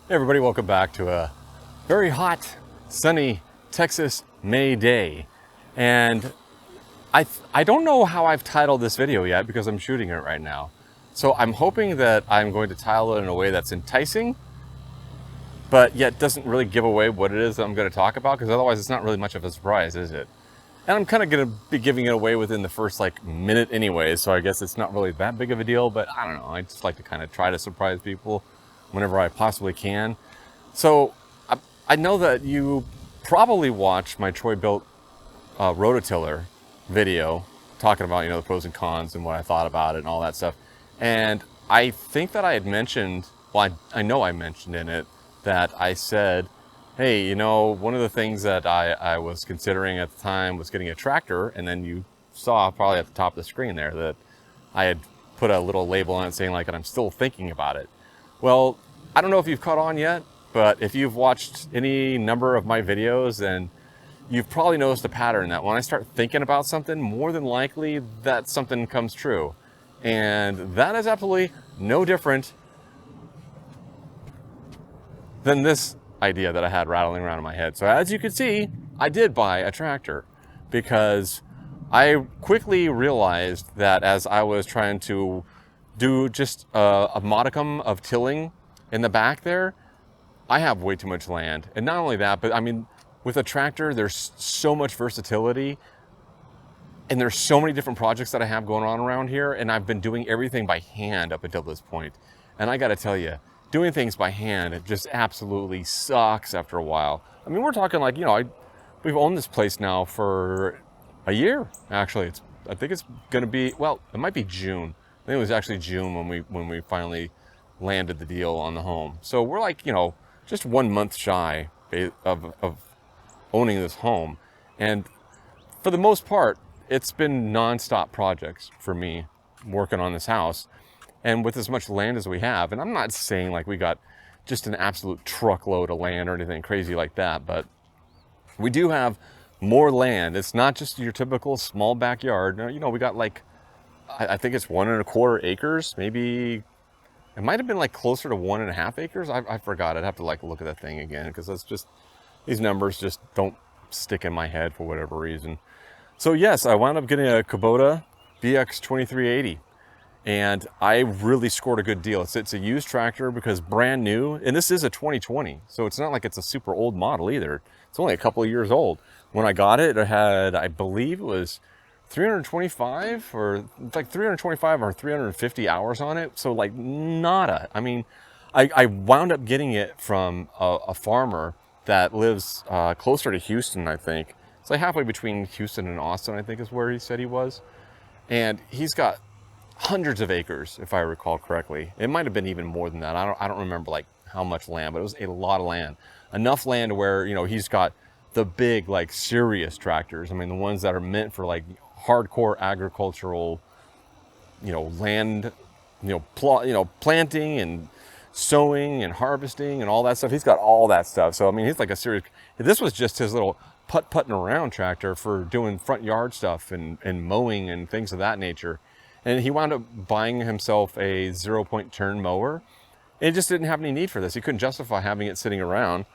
Hey everybody, welcome back to a very hot, sunny Texas May day. And I don't know how I've titled this video yet because I'm shooting it right now. So I'm hoping that I'm going to title it in a way that's enticing, but yet doesn't really give away what it is that I'm going to talk about, because otherwise it's not really much of a surprise, is it? And I'm kind of going to be giving it away within the first minute anyway, so I guess it's not really that big of a deal, but I don't know. I just like to kind of try to surprise people whenever I possibly can. So I know that you probably watched my Troy built rototiller video talking about, the pros and cons and what I thought about it and all that stuff. And I think that I had mentioned, well, I know I mentioned in it that I said, hey, one of the things that I was considering at the time was getting a tractor. And then you saw probably at the top of the screen there that I had put a little label on it saying I'm still thinking about it. Well, I don't know if you've caught on yet, but if you've watched any number of my videos, then you've probably noticed a pattern that when I start thinking about something, more than likely that something comes true. And that is absolutely no different than this idea that I had rattling around in my head. So as you can see, I did buy a tractor because I quickly realized that as I was trying to do just a modicum of tilling in the back there, I have way too much land. And not only that, but I mean, with a tractor, there's so much versatility and there's so many different projects that I have going on around here. And I've been doing everything by hand up until this point. And I got to tell you, doing things by hand, it just absolutely sucks after a while. I mean, we're talking we've owned this place now for a year. Actually, I think it's going to be, well, it might be June. I think it was actually June when we finally landed the deal on the home. So we're just 1 month shy of owning this home. And for the most part, it's been nonstop projects for me working on this house. And with as much land as we have, and I'm not saying we got just an absolute truckload of land or anything crazy like that, but we do have more land. It's not just your typical small backyard. We got I think it's 1.25 acres, maybe. It might have been closer to 1.5 acres. I forgot. I'd have to look at that thing again, because that's just, these numbers just don't stick in my head for whatever reason. So yes, I wound up getting a Kubota BX2380, and I really scored a good deal. It's a used tractor because brand new, and this is a 2020, so it's not like it's a super old model either. It's only a couple of years old. When I got it, it had, I believe it was 325 or 350 hours on it. So nada. I mean, I wound up getting it from a farmer that lives closer to Houston, I think. It's halfway between Houston and Austin, I think is where he said he was. And he's got hundreds of acres, if I recall correctly. It might have been even more than that. I don't remember how much land, but it was a lot of land. Enough land where, he's got the big, serious tractors. I mean, the ones that are meant for hardcore agricultural, land, planting and sowing and harvesting and all that stuff. He's got all that stuff. So, I mean, he's a serious, this was just his little putting around tractor for doing front yard stuff and mowing and things of that nature. And he wound up buying himself a 0-point turn mower. And he just didn't have any need for this. He couldn't justify having it sitting around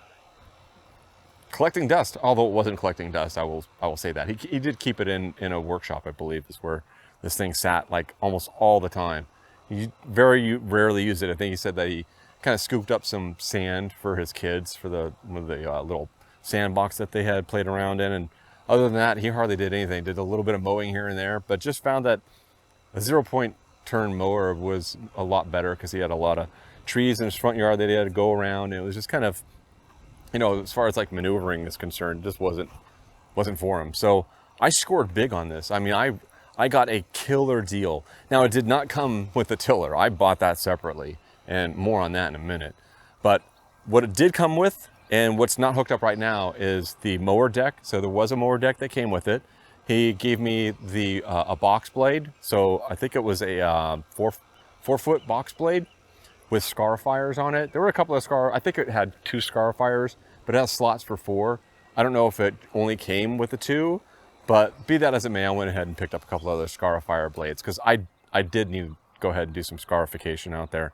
collecting dust, although it wasn't collecting dust. I will say that. He did keep it in a workshop, I believe, is where this thing sat almost all the time. He very rarely used it. I think he said that he kind of scooped up some sand for his kids for the little sandbox that they had played around in. And other than that, he hardly did anything. Did a little bit of mowing here and there, but just found that a 0-point turn mower was a lot better because he had a lot of trees in his front yard that he had to go around. And it was just kind of, as far as maneuvering is concerned, just wasn't for him. So I scored big on this. I mean, I got a killer deal. Now, it did not come with the tiller. I bought that separately, and more on that in a minute. But what it did come with, and what's not hooked up right now, is the mower deck. So there was a mower deck that came with it. He gave me the a box blade. So I think it was a 4-foot box blade with scarifiers on it. There were a couple of I think it had 2 scarifiers, but it has slots for 4. I don't know if it only came with the 2, but be that as it may, I went ahead and picked up a couple other scarifier blades because I did need to go ahead and do some scarification out there.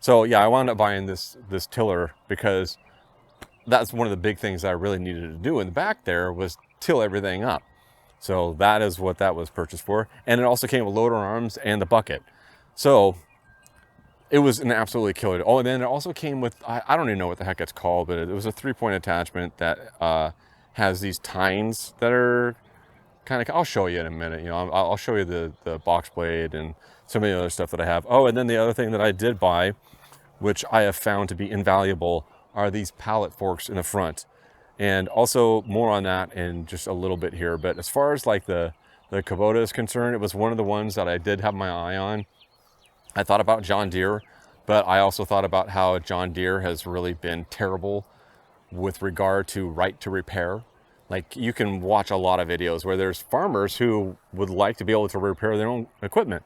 So yeah, I wound up buying this tiller because that's one of the big things that I really needed to do in the back there was till everything up. So that is what that was purchased for. And it also came with loader arms and the bucket. So it was an absolutely killer. Oh, and then it also came with, I don't even know what the heck it's called, but it was a 3-point attachment that has these tines that are kind of, I'll show you in a minute. You know, I'll show you the box blade and some of the other stuff that I have. Oh, and then the other thing that I did buy, which I have found to be invaluable, are these pallet forks in the front. And also more on that in just a little bit here. But as far as like the Kubota is concerned, it was one of the ones that I did have my eye on. I thought about John Deere, but I also thought about how John Deere has really been terrible with regard to right to repair. Like you can watch a lot of videos where there's farmers who would like to be able to repair their own equipment.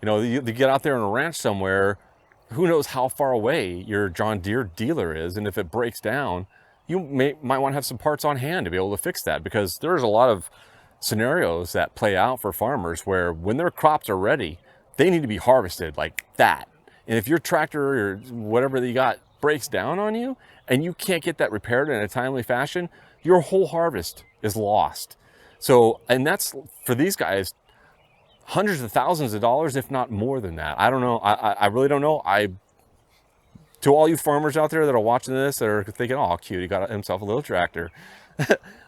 You know, you get out there on a ranch somewhere, who knows how far away your John Deere dealer is, and if it breaks down, you might want to have some parts on hand to be able to fix that, because there's a lot of scenarios that play out for farmers where when their crops are ready, they need to be harvested like that. And if your tractor or whatever that you got breaks down on you and you can't get that repaired in a timely fashion, your whole harvest is lost. So, and that's for these guys, hundreds of thousands of dollars, if not more than that. I don't know. I really don't know. To all you farmers out there that are watching this that are thinking, oh, cute, he got himself a little tractor.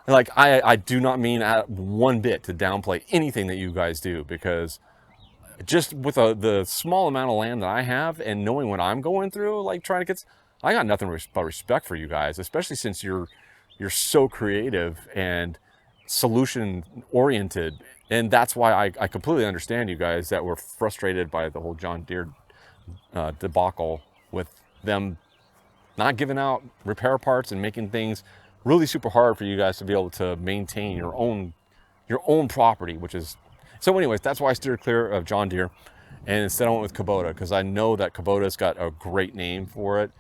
Like, I do not mean one bit to downplay anything that you guys do, because just with the small amount of land that I have and knowing what I'm going through, like trying to get, I got nothing but respect for you guys, especially since you're so creative and solution oriented. And that's why I completely understand you guys that were frustrated by the whole John Deere debacle, with them not giving out repair parts and making things really super hard for you guys to be able to maintain your own property, which is, so anyways, that's why I steered clear of John Deere, and instead I went with Kubota, because I know that Kubota's got a great name for it.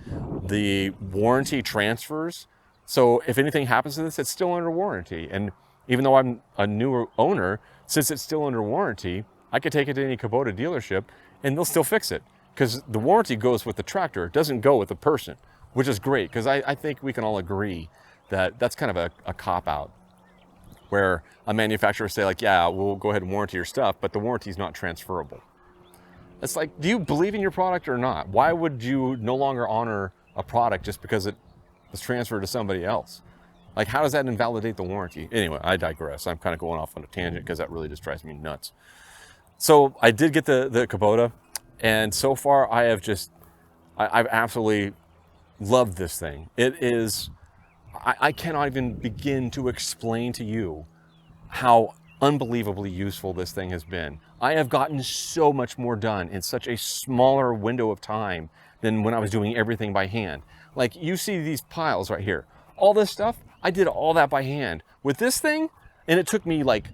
The warranty transfers, so if anything happens to this, it's still under warranty. And even though I'm a newer owner, since it's still under warranty, I could take it to any Kubota dealership and they'll still fix it, because the warranty goes with the tractor. It doesn't go with the person, which is great, because I think we can all agree that that's kind of a cop-out, where a manufacturer say like, yeah, we'll go ahead and warranty your stuff, but the warranty is not transferable. It's like, do you believe in your product or not? Why would you no longer honor a product just because it was transferred to somebody else? Like, how does that invalidate the warranty? Anyway, I digress. I'm kind of going off on a tangent because that really just drives me nuts. So I did get the Kubota, and so far I've absolutely loved this thing. It is, I cannot even begin to explain to you how unbelievably useful this thing has been. I have gotten so much more done in such a smaller window of time than when I was doing everything by hand. Like, you see these piles right here. All this stuff, I did all that by hand. With this thing, and it took me like,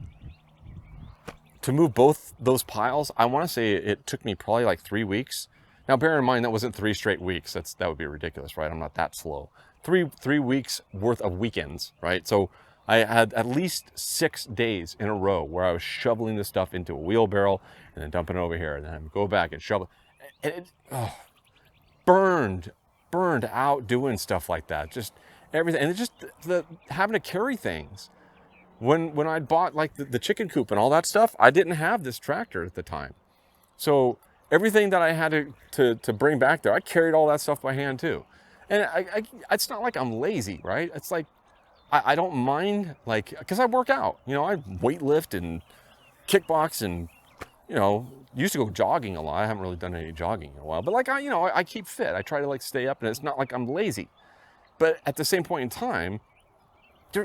to move both those piles, I want to say it took me probably like 3 weeks. Now, bear in mind, that wasn't 3 straight weeks. That would be ridiculous, right? I'm not that slow. Three weeks worth of weekends, right? So I had at least 6 days in a row where I was shoveling this stuff into a wheelbarrow and then dumping it over here, and then I'd go back and shovel. And it burned out doing stuff like that. Just everything, and it's just having to carry things. When I bought like the chicken coop and all that stuff, I didn't have this tractor at the time. So everything that I had to bring back there, I carried all that stuff by hand too. And it's not like I'm lazy, right? It's like, I don't mind, like, because I work out, you know, I weight lift and kickbox and, you know, used to go jogging a lot. I haven't really done any jogging in a while, but like, I keep fit. I try to like stay up, and it's not like I'm lazy. But at the same point in time,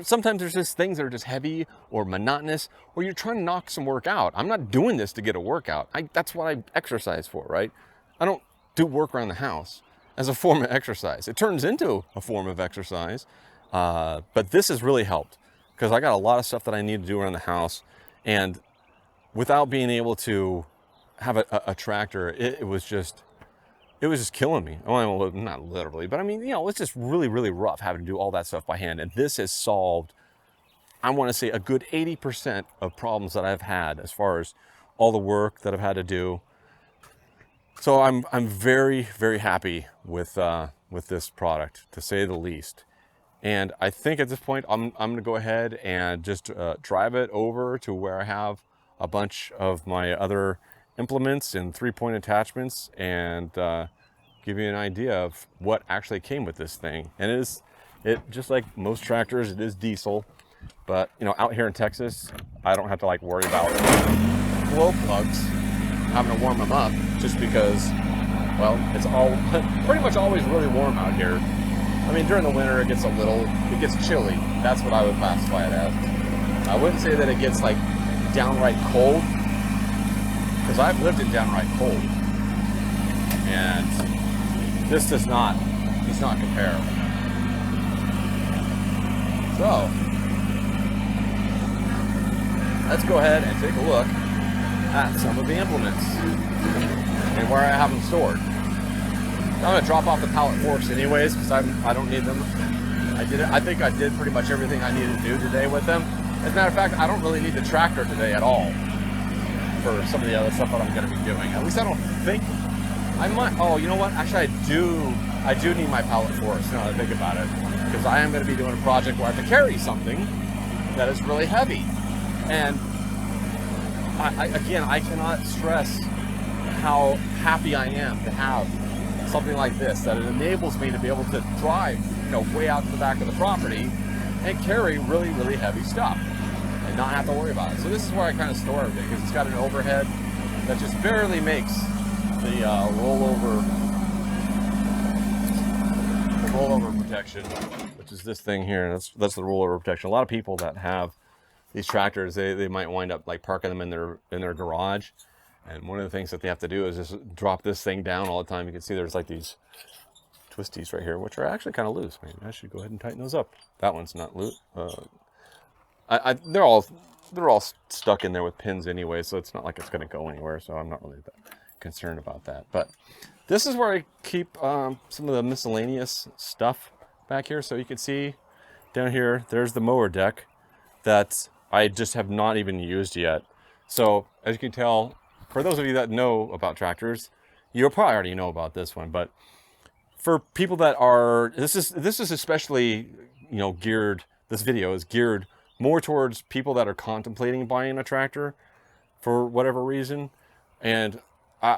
sometimes there's just things that are just heavy or monotonous, or you're trying to knock some work out. I'm not doing this to get a workout. That's what I exercise for, right? I don't do work around the house as a form of exercise. It turns into a form of exercise, but this has really helped, because I got a lot of stuff that I need to do around the house, and without being able to have a tractor, it was just killing me. Well, not literally, but I mean, you know, it's just really, really rough having to do all that stuff by hand. And this has solved, I want to say, a good 80% of problems that I've had as far as all the work that I've had to do. So I'm very, very happy with this product, to say the least. And I think at this point, I'm gonna go ahead and just drive it over to where I have a bunch of my other implements and 3-point attachments, and give you an idea of what actually came with this thing. And it just like most tractors, it is diesel, but you know, out here in Texas, I don't have to like worry about glow plugs, having to warm them up, just because, well, it's all pretty much always really warm out here. I mean, during the winter, it gets chilly. That's what I would classify it as. I wouldn't say that it gets like downright cold, because I've lived in downright cold, and this does not compare. So let's go ahead and take a look at some of the implements and where I have them stored. I'm gonna drop off the pallet forks anyways, because I don't need them. I think I did pretty much everything I needed to do today with them. As a matter of fact, I don't really need the tractor today at all for some of the other stuff that I'm gonna be doing. At least I don't think I might. Oh, you know what? Actually, I do need my pallet forks now that I think about it, because I am gonna be doing a project where I have to carry something that is really heavy. And I cannot stress how happy I am to have something like this, that it enables me to be able to drive, you know, way out to the back of the property and carry really, really heavy stuff and not have to worry about it. So this is where I kind of store everything, because it's got an overhead that just barely makes the rollover protection, which is this thing here. That's the rollover protection. A lot of people that have these tractors, they might wind up like parking them in their garage. And one of the things that they have to do is just drop this thing down all the time. You can see there's like these twisties right here, which are actually kind of loose. Maybe I should go ahead and tighten those up. That one's not loose. They're all stuck in there with pins anyway, so it's not like it's going to go anywhere. So I'm not really that concerned about that. But this is where I keep some of the miscellaneous stuff back here. So you can see down here, there's the mower deck that I just have not even used yet. So as you can tell, for those of you that know about tractors, you'll probably already know about this one, but for people that are, this is especially, you know, geared, this video is geared more towards people that are contemplating buying a tractor for whatever reason. And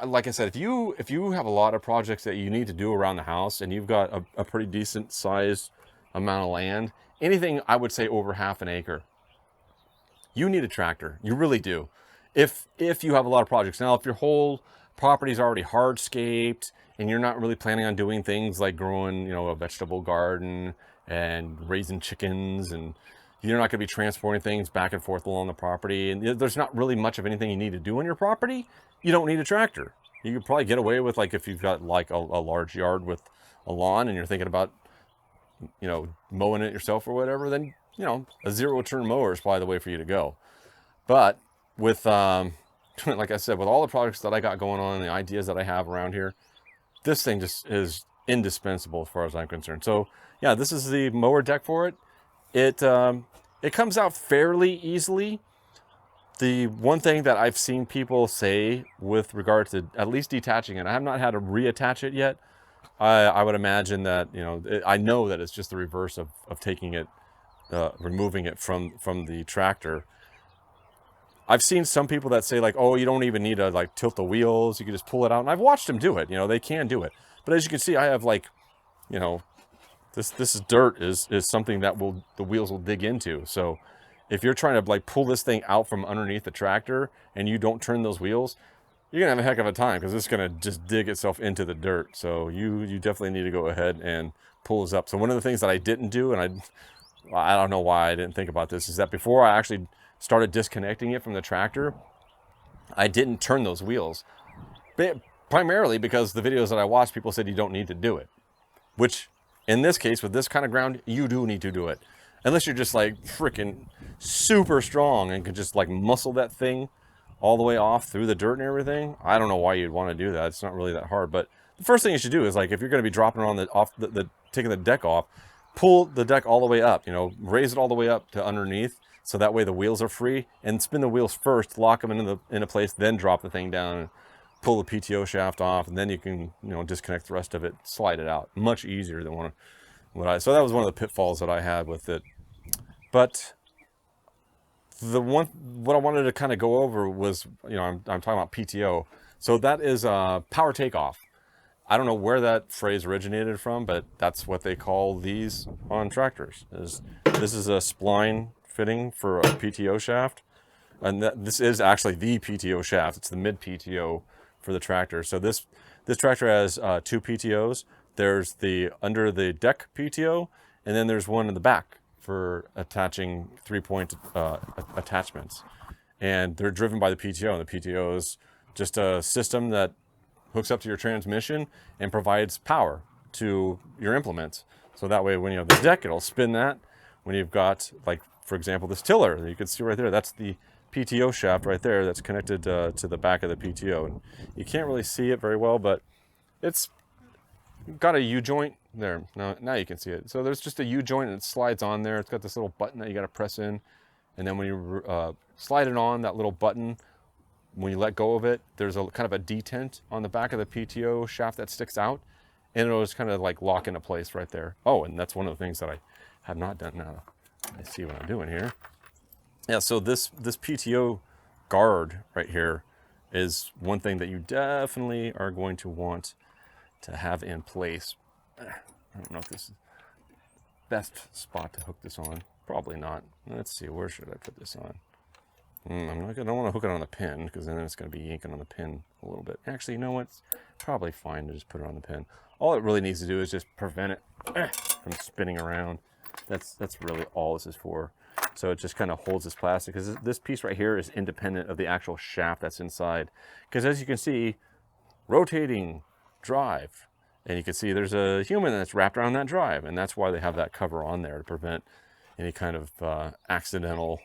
like I said, if you have a lot of projects that you need to do around the house, and you've got a pretty decent sized amount of land, anything I would say over half an acre, you need a tractor. You really do. If you have a lot of projects. Now, if your whole property is already hardscaped and you're not really planning on doing things like growing, you know, a vegetable garden and raising chickens, and you're not going to be transporting things back and forth along the property, and there's not really much of anything you need to do on your property, you don't need a tractor. You could probably get away with, like, if you've got like a large yard with a lawn and you're thinking about, you know, mowing it yourself or whatever, then, you know, a zero-turn mower is probably the way for you to go. But with, like I said, with all the projects that I got going on and the ideas that I have around here, this thing just is indispensable as far as I'm concerned. So yeah, this is the mower deck for it. It comes out fairly easily. The one thing that I've seen people say with regard to at least detaching it, I have not had to reattach it yet. I would imagine that, you know, I know that it's just the reverse of taking it, removing it from the tractor. I've seen some people that say like, oh, you don't even need to like tilt the wheels. You can just pull it out. And I've watched them do it. You know, they can do it. But as you can see, I have like, you know, this dirt is something that the wheels will dig into. So if you're trying to like pull this thing out from underneath the tractor and you don't turn those wheels, you're gonna have a heck of a time, because it's gonna just dig itself into the dirt. So you definitely need to go ahead and pull this up. So one of the things that I didn't do, and I don't know why I didn't think about this, is that before I actually started disconnecting it from the tractor, I didn't turn those wheels. Primarily because the videos that I watched, people said you don't need to do it. Which, in this case, with this kind of ground, you do need to do it. Unless you're just like freaking super strong and can just like muscle that thing all the way off through the dirt and everything. I don't know why you'd want to do that. It's not really that hard. But the first thing you should do is, like, if you're going to be dropping it on taking the deck off, pull the deck all the way up, you know, raise it all the way up to underneath, so that way the wheels are free, and spin the wheels first, lock them into place, then drop the thing down. pull the PTO shaft off, and then you can, disconnect the rest of it, slide it out. Much easier than so that was one of the pitfalls that I had with it. But what I wanted to kind of go over was, I'm talking about PTO. So that is power takeoff. I don't know where that phrase originated from, but that's what they call these on tractors. This is a spline fitting for a PTO shaft. And this is actually the PTO shaft. It's the mid PTO for the tractor. So this tractor has 2 PTOs. There's the under the deck PTO, and then there's one in the back for attaching 3-point attachments. And they're driven by the PTO, and the PTO is just a system that hooks up to your transmission and provides power to your implements. So that way, when you have the deck, it'll spin that. When you've got, like, for example, this tiller, you can see right there, that's the PTO shaft right there that's connected to the back of the PTO. And you can't really see it very well, but it's got a U-joint there. Now you can see it. So there's just a U-joint, and it slides on there. It's got this little button that you got to press in. And then when you slide it on, that little button, when you let go of it, there's a kind of a detent on the back of the PTO shaft that sticks out, and it'll just kind of like lock into place right there. Oh, and that's one of the things that I have not done now. I see what I'm doing here. Yeah, so this PTO guard right here is one thing that you definitely are going to want to have in place. I don't know if this is the best spot to hook this on. Probably not. Let's see, where should I put this on? I don't want to hook it on the pin, because then it's going to be yanking on the pin a little bit. Actually, you know what? It's probably fine to just put it on the pin. All it really needs to do is just prevent it from spinning around. That's really all this is for. So it just kind of holds this plastic, because this piece right here is independent of the actual shaft that's inside. Because as you can see, rotating drive, and you can see there's a human that's wrapped around that drive, and that's why they have that cover on there, to prevent any kind of accidental,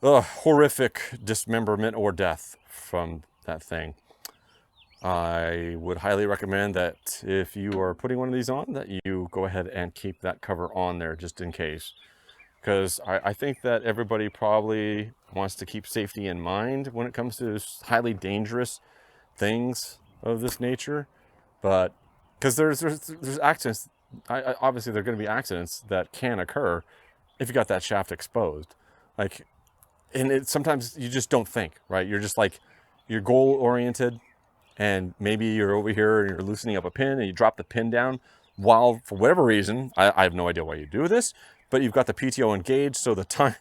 horrific dismemberment or death from that thing. I would highly recommend that if you are putting one of these on, that you go ahead and keep that cover on there just in case. Because I think that everybody probably wants to keep safety in mind when it comes to highly dangerous things of this nature. But because there's accidents, obviously there are going to be accidents that can occur if you got that shaft exposed. And sometimes you just don't think, right? You're just like, you're goal oriented, and maybe you're over here and you're loosening up a pin, and you drop the pin down while, for whatever reason, I have no idea why you do this, but you've got the PTO engaged, so the time,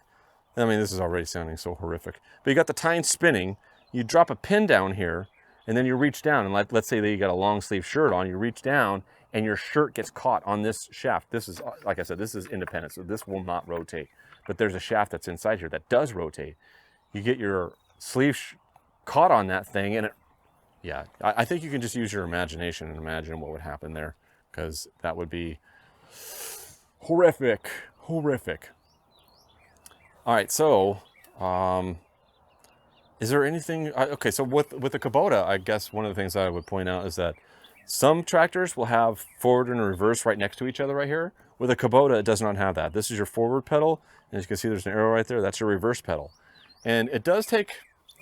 this is already sounding so horrific, but you got the tine spinning, you drop a pin down here, and then you reach down, and let's say that you got a long sleeve shirt on, you reach down, and your shirt gets caught on this shaft. This is, like I said, this is independent, so this will not rotate. But there's a shaft that's inside here that does rotate. You get your sleeve caught on that thing, and I think you can just use your imagination and imagine what would happen there, because that would be horrific. All right, so is there anything? Okay, so with the Kubota, I guess one of the things I would point out is that some tractors will have forward and reverse right next to each other right here. With a Kubota, it does not have that. This is your forward pedal, and as you can see, there's an arrow right there. That's your reverse pedal. And it does take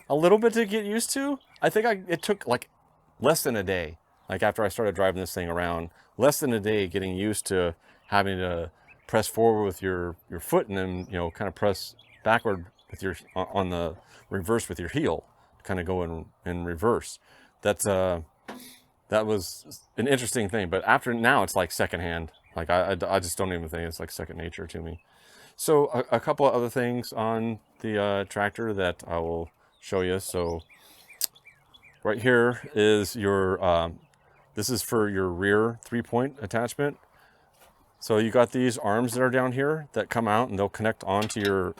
a little bit to get used to. I think it took like less than a day. Like after I started driving this thing around, less than a day getting used to having to press forward with your foot, and then, kind of press backward with on the reverse with your heel, kind of go in reverse. That was an interesting thing. But after now, it's like secondhand. Like I just don't even think it's like second nature to me. So a couple of other things on the tractor that I will show you. So right here is your, this is for your rear 3-point attachment. So you got these arms that are down here that come out, and they'll connect onto your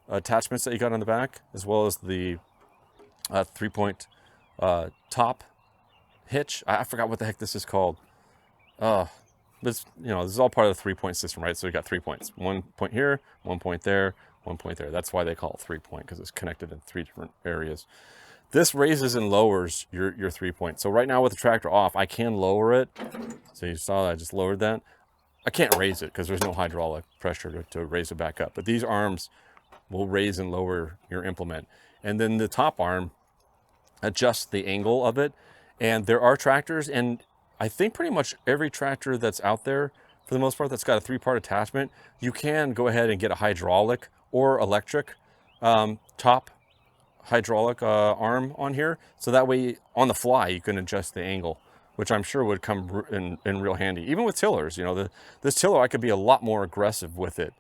attachments that you got on the back, as well as the 3-point top hitch. I forgot what the heck this is called. This is all part of the 3-point system, right? So you got 3 points. 1 point here, 1 point there, 1 point there. That's why they call it 3-point, because it's connected in 3 different areas. This raises and lowers your 3-point. So right now with the tractor off, I can lower it. So you saw that I just lowered that. I can't raise it because there's no hydraulic pressure to raise it back up. But these arms will raise and lower your implement. And then the top arm adjust the angle of it. And there are tractors, and I think pretty much every tractor that's out there, for the most part, that's got a 3-part attachment, you can go ahead and get a hydraulic or electric top hydraulic arm on here. So that way, on the fly, you can adjust the angle, which I'm sure would come in real handy. Even with tillers, you know, this tiller, I could be a lot more aggressive with it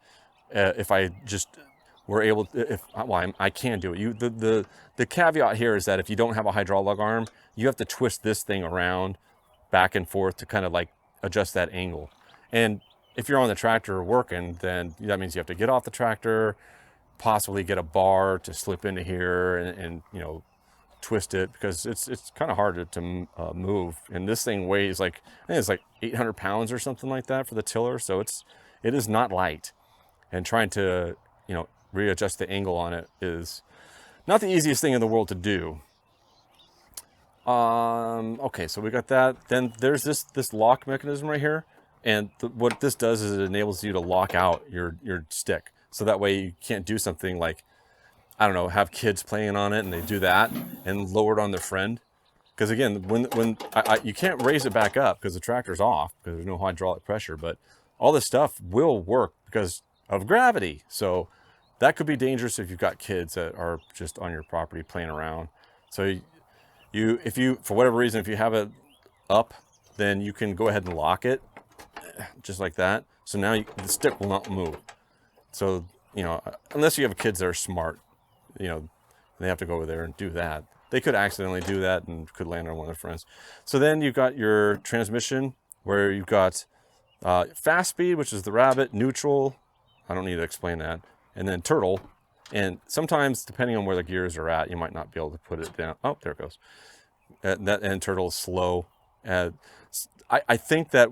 if I just were able to, I can do it. The caveat here is that if you don't have a hydraulic arm, you have to twist this thing around back and forth to kind of like adjust that angle. And if you're on the tractor working, then that means you have to get off the tractor, possibly get a bar to slip into here and you know, twist it, because it's kind of hard to move. And this thing weighs like, I think it's like 800 pounds or something like that for the tiller. So it is not light, and trying to, you know, readjust the angle on it is not the easiest thing in the world to do. Okay, so we got that. Then there's this lock mechanism right here. And what this does is it enables you to lock out your stick. So that way you can't do something like, I don't know, have kids playing on it and they do that and lower it on their friend. Because again, when you can't raise it back up because the tractor's off because there's no hydraulic pressure, but all this stuff will work because of gravity. So that could be dangerous if you've got kids that are just on your property playing around. So if you, for whatever reason, if you have it up, then you can go ahead and lock it just like that. So now the stick will not move. So, you know, unless you have kids that are smart, you know, they have to go over there and do that. They could accidentally do that and could land on one of their friends. So then you've got your transmission where you've got fast speed, which is the rabbit, neutral, I don't need to explain that, and then turtle. And sometimes, depending on where the gears are at, you might not be able to put it down. Oh, there it goes. And turtle is slow. I think that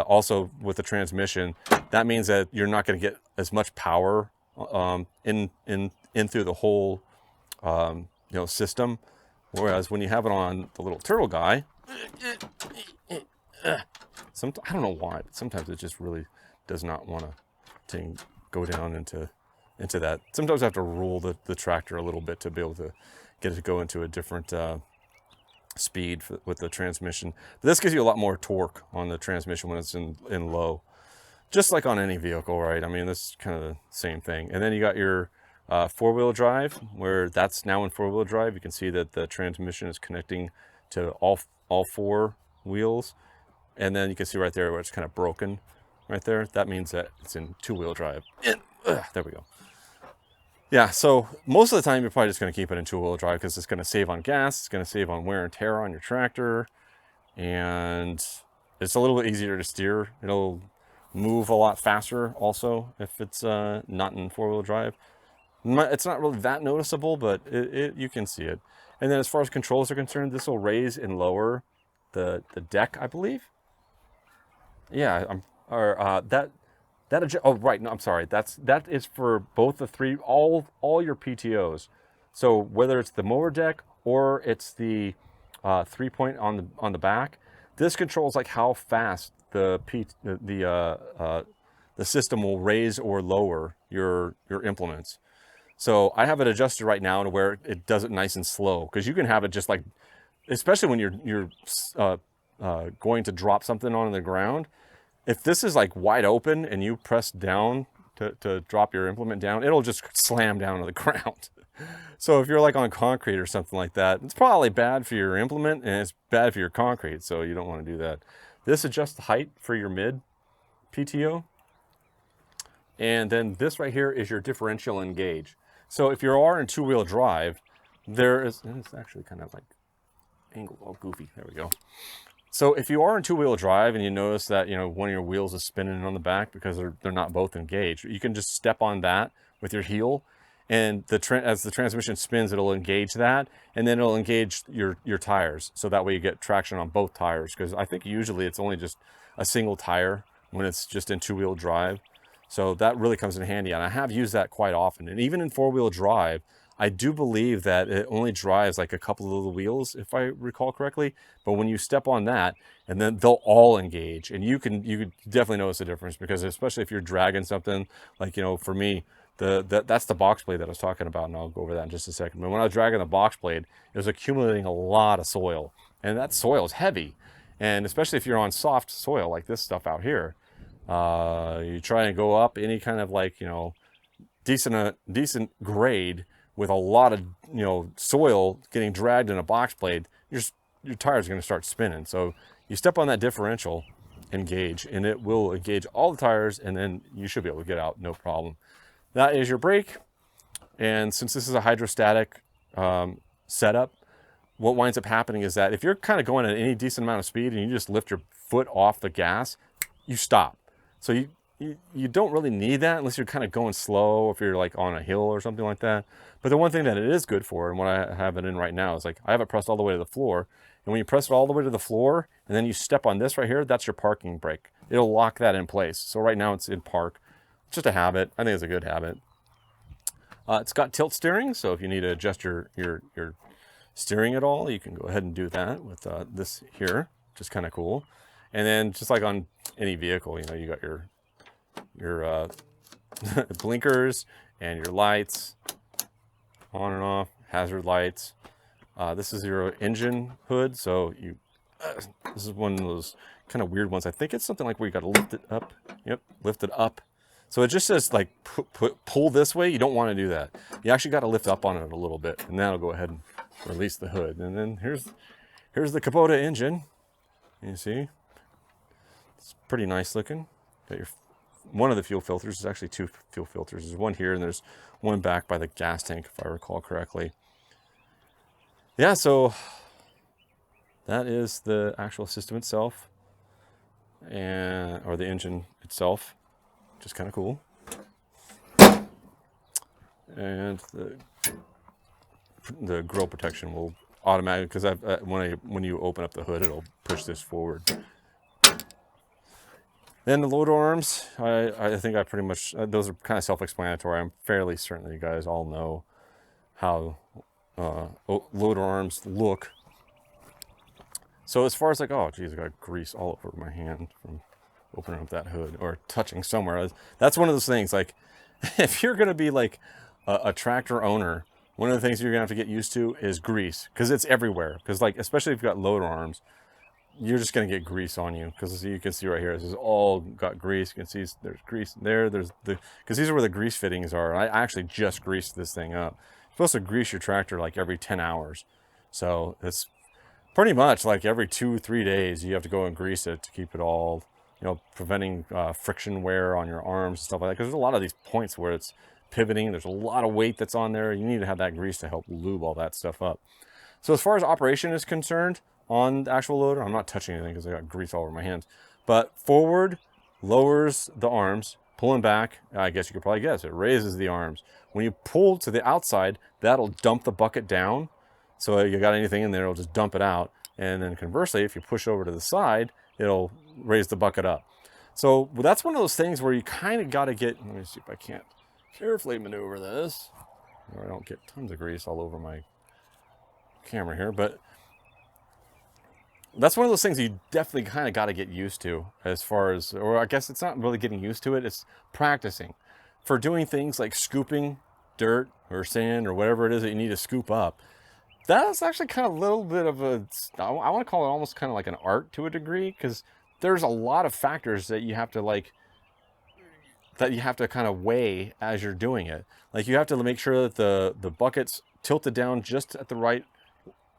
also with the transmission, that means that you're not going to get as much power in through the whole you know, system. Whereas when you have it on the little turtle guy, I don't know why, but sometimes it just really does not want to go down into that. Sometimes I have to roll the tractor a little bit to be able to get it to go into a different speed with the transmission. But this gives you a lot more torque on the transmission when it's in low, just like on any vehicle, right? I mean, this is kind of the same thing. And then you got your 4-wheel drive, where that's now in 4-wheel drive. You can see that the transmission is connecting to all 4 wheels. And then you can see right there where it's kind of broken right there. That means that it's in 2-wheel drive. There we go. Yeah, so most of the time you're probably just going to keep it in 2-wheel drive because it's going to save on gas, it's going to save on wear and tear on your tractor, and it's a little bit easier to steer. It'll move a lot faster also if it's not in 4-wheel drive. It's not really that noticeable, but you can see it. And then as far as controls are concerned, this will raise and lower the deck, I believe. Yeah, oh, right, no, I'm sorry. That is for both the three, all your PTOs. So whether it's the Mower Deck or it's the 3-point on the back, this controls like how fast the system will raise or lower your implements. So I have it adjusted right now to where it does it nice and slow, because you can have it just like, especially when you're going to drop something on the ground. If this is like wide open and you press down to drop your implement down, it'll just slam down to the ground. So if you're like on concrete or something like that, it's probably bad for your implement and it's bad for your concrete, so you don't want to do that. This adjusts the height for your mid PTO. And then this right here is your differential engage. So if you are in 2-wheel drive, there is, and it's actually kind of like angled all goofy. There we go. So if you are in 2-wheel drive and you notice that, you know, one of your wheels is spinning on the back because they're not both engaged, you can just step on that with your heel, and as the transmission spins, it'll engage that, and then it'll engage your tires. So that way you get traction on both tires, because I think usually it's only just a single tire when it's just in 2-wheel drive. So that really comes in handy, and I have used that quite often. And even in 4-wheel drive, I do believe that it only drives like a couple of the wheels, if I recall correctly. But when you step on that, and then they'll all engage, and you could definitely notice a difference, because especially if you're dragging something like, you know, for me, That's the box blade that I was talking about, and I'll go over that in just a second. But when I was dragging the box blade, it was accumulating a lot of soil, and that soil is heavy. And especially if you're on soft soil like this stuff out here, you try and go up any kind of like, you know, decent grade with a lot of, you know, soil getting dragged in a box blade, your tires are going to start spinning. So you step on that differential, engage, and it will engage all the tires, and then you should be able to get out no problem. That is your brake. And since this is a hydrostatic setup, what winds up happening is that if you're kind of going at any decent amount of speed and you just lift your foot off the gas, you stop. So you don't really need that unless you're kind of going slow, if you're like on a hill or something like that. But the one thing that it is good for, and what I have it in right now, is like I have it pressed all the way to the floor. And when you press it all the way to the floor and then you step on this right here, that's your parking brake. It'll lock that in place. So right now it's in park. It's just a habit. I think it's a good habit. It's got tilt steering, so if you need to adjust your steering at all, you can go ahead and do that with this here, which is kind of cool. And then just like on any vehicle, you know, you got your blinkers and your lights on and off, hazard lights. This is your engine hood, so this is one of those kind of weird ones. I think it's something like where you got to lift it up. Yep, lift it up. So it just says like pull this way. You don't want to do that. You actually got to lift up on it a little bit, and that'll go ahead and release the hood. And then here's the Kubota engine. You see, it's pretty nice looking. Got your one of the fuel filters. There's actually two fuel filters. There's one here, and there's one back by the gas tank, if I recall correctly. Yeah, so that is the actual system itself, or the engine itself, which is kind of cool. And the grill protection will automatically, because when you open up the hood, it'll push this forward. Then the loader arms, I think I pretty much, those are kind of self-explanatory. I'm fairly certain that you guys all know how loader arms look. So as far as like, oh geez, I got grease all over my hand from opening up that hood or touching somewhere. That's one of those things, like if you're gonna be like a tractor owner, one of the things you're gonna have to get used to is grease, because it's everywhere. Because like, especially if you've got loader arms, you're just gonna get grease on you, because you can see right here, this is all got grease. You can see there's grease there. Because these are where the grease fittings are. I actually just greased this thing up. You're supposed to grease your tractor like every 10 hours. So it's pretty much like every 2-3 days you have to go and grease it to keep it all, you know, preventing friction wear on your arms and stuff like that. Because there's a lot of these points where it's pivoting. There's a lot of weight that's on there. You need to have that grease to help lube all that stuff up. So as far as operation is concerned on the actual loader, I'm not touching anything because I got grease all over my hands. But forward lowers the arms. Pulling back, I guess you could probably guess, it raises the arms. When you pull to the outside, that'll dump the bucket down. So if you got anything in there, it'll just dump it out. And then conversely, if you push over to the side, it'll raise the bucket up. So that's one of those things where you kind of got to get, let me see if I can't carefully maneuver this, or I don't get tons of grease all over my camera here. But that's one of those things you definitely kind of got to get used to, as far as, or I guess it's not really getting used to it, it's practicing. For doing things like scooping dirt or sand or whatever it is that you need to scoop up, that's actually kind of a little bit of a, I want to call it almost kind of like an art to a degree, because there's a lot of factors that you have to kind of weigh as you're doing it. Like you have to make sure that the bucket's tilted down just at the right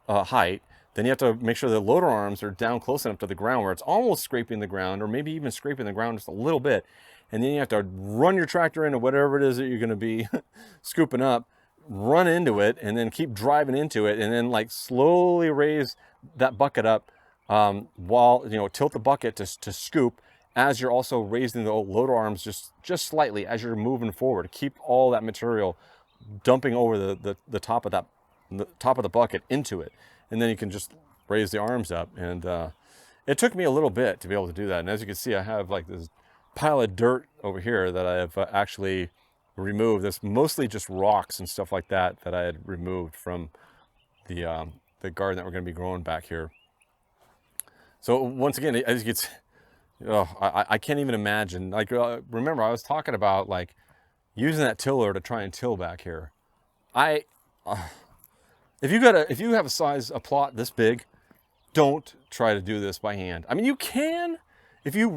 height. Then you have to make sure the loader arms are down close enough to the ground where it's almost scraping the ground, or maybe even scraping the ground just a little bit. And then you have to run your tractor into whatever it is that you're going to be scooping up, run into it, and then keep driving into it, and then like slowly raise that bucket up while, you know, tilt the bucket to scoop, as you're also raising the loader arms just slightly as you're moving forward. Keep all that material dumping over the top of the bucket into it. And then you can just raise the arms up. And it took me a little bit to be able to do that. And as you can see, I have like this pile of dirt over here that I have actually removed. That's mostly just rocks and stuff like that I had removed from the garden that we're going to be growing back here. So once again, as you can see, I can't even imagine. Like, remember I was talking about like using that tiller to try and till back here. If you have a plot this big, don't try to do this by hand. I mean, you can, if you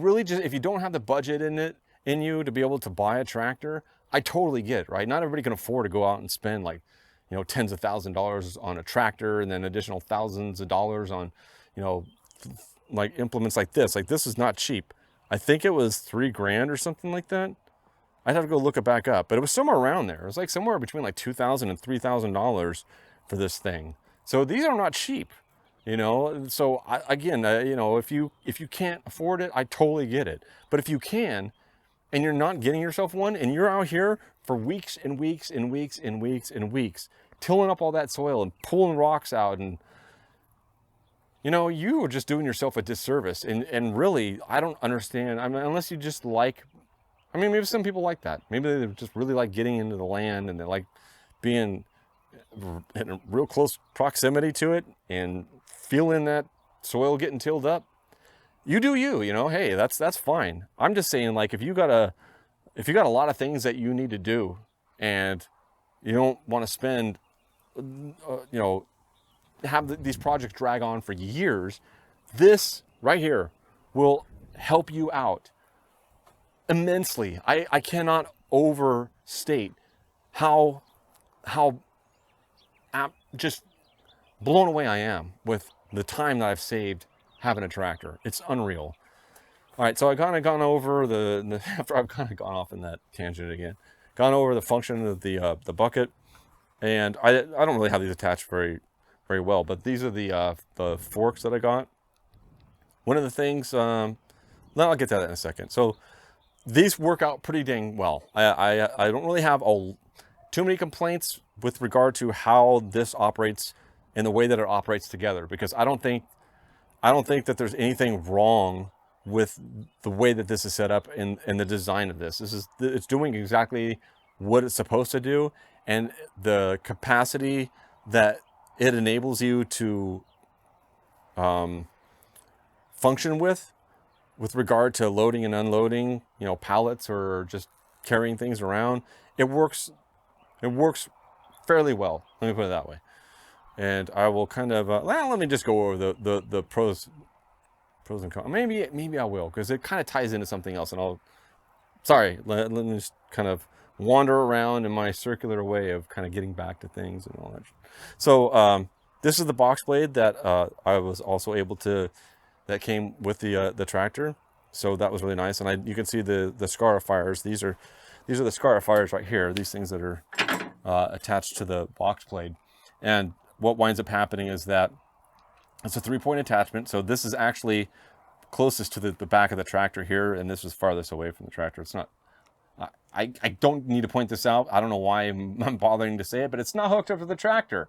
don't have the budget in you to be able to buy a tractor. I totally get it, right? Not everybody can afford to go out and spend like, tens of thousands of dollars on a tractor and then additional thousands of dollars on, like implements like this. Like, this is not cheap. I think it was $3,000 or something like that. I'd have to go look it back up, but it was somewhere around there. It was like somewhere between like $2,000 and $3,000 for this thing. So these are not cheap, So if you can't afford it, I totally get it. But if you can, and you're not getting yourself one, and you're out here for weeks and weeks and weeks and weeks and weeks, tilling up all that soil and pulling rocks out, and you are just doing yourself a disservice. And really, I don't understand. I mean, unless you just maybe some people like that. Maybe they just really like getting into the land, and they like being in a real close proximity to it and feeling that soil getting tilled up. You do you, hey, that's fine. I'm just saying, like, if you got a lot of things that you need to do and you don't want to spend, have these projects drag on for years, this right here will help you out immensely. I cannot overstate how just blown away I am with the time that I've saved having a tractor. It's unreal. All right, so I kind of gone over after I've kind of gone off in that tangent again, gone over the function of the bucket, and I don't really have these attached very well, but these are the forks that I got. One of the things, I'll get to that in a second. So these work out pretty dang well. I don't really have too many complaints with regard to how this operates and the way that it operates together, because I don't think that there's anything wrong with the way that this is set up and the design of this. It's doing exactly what it's supposed to do, and the capacity that it enables you to function with regard to loading and unloading, pallets or just carrying things around. It works fairly well. Let me put it that way. And I will kind of, let me just go over the pros and cons. Maybe I will, because it kind of ties into something else. And let me just kind of wander around in my circular way of kind of getting back to things and all that. So this is the box blade that I was also able to, that came with the tractor. So that was really nice. And you can see the scarifiers. These are the scarifiers right here. These things that are attached to the box blade. And what winds up happening is that it's a 3-point attachment. So this is actually closest to the back of the tractor here, and this is farthest away from the tractor. It's not, I don't need to point this out. I don't know why I'm bothering to say it, but it's not hooked up to the tractor.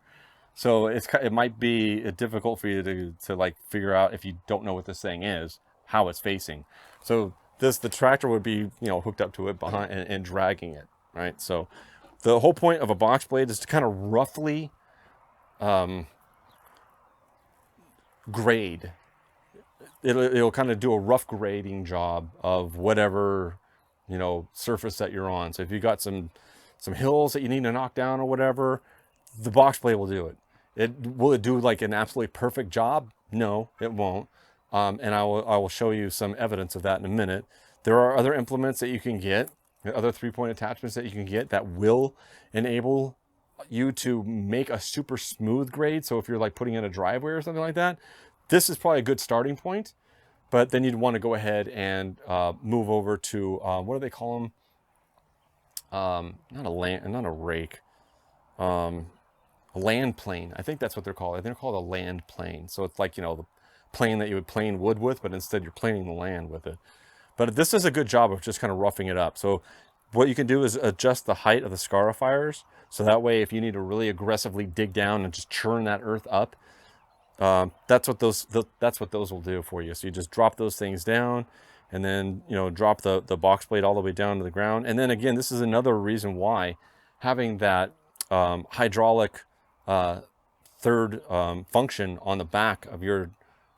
So it might be difficult for you to like figure out, if you don't know what this thing is, how it's facing. So the tractor would be, hooked up to it behind and dragging it, right? So the whole point of a box blade is to kind of roughly grade. It'll kind of do a rough grading job of whatever, surface that you're on. So if you got some hills that you need to knock down or whatever, the box blade will do it. Will it do like an absolutely perfect job? No, it won't. And I will show you some evidence of that in a minute. There are other implements that you can get, other 3-point attachments that you can get that will enable you to make a super smooth grade. So if you're like putting in a driveway or something like that, this is probably a good starting point. But then you'd want to go ahead and move over to what do they call them? Not a rake, a land plane. I think that's what they're called. I think they're called a land plane. So it's like, the plane that you would plane wood with, but instead you're planing the land with it. But this does a good job of just kind of roughing it up. So what you can do is adjust the height of the scarifiers. So that way, if you need to really aggressively dig down and just churn that earth up, that's what those will do for you. So you just drop those things down, and then drop the box blade all the way down to the ground. And then again, this is another reason why having that hydraulic third function on the back of your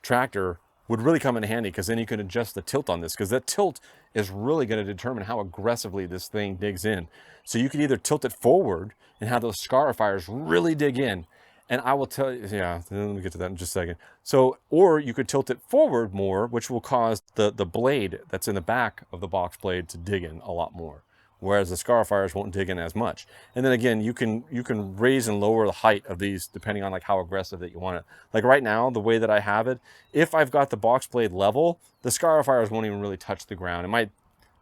tractor would really come in handy, because then you can adjust the tilt on this, because that tilt is really going to determine how aggressively this thing digs in. So you can either tilt it forward and have those scarifiers really dig in. And I will tell you, yeah, let me get to that in just a second. So, or you could tilt it forward more, which will cause the blade that's in the back of the box blade to dig in a lot more, whereas the scarifiers won't dig in as much. And then again, you can raise and lower the height of these depending on like how aggressive that you want it. Like right now, the way that I have it, if I've got the box blade level, the scarifiers won't even really touch the ground. It might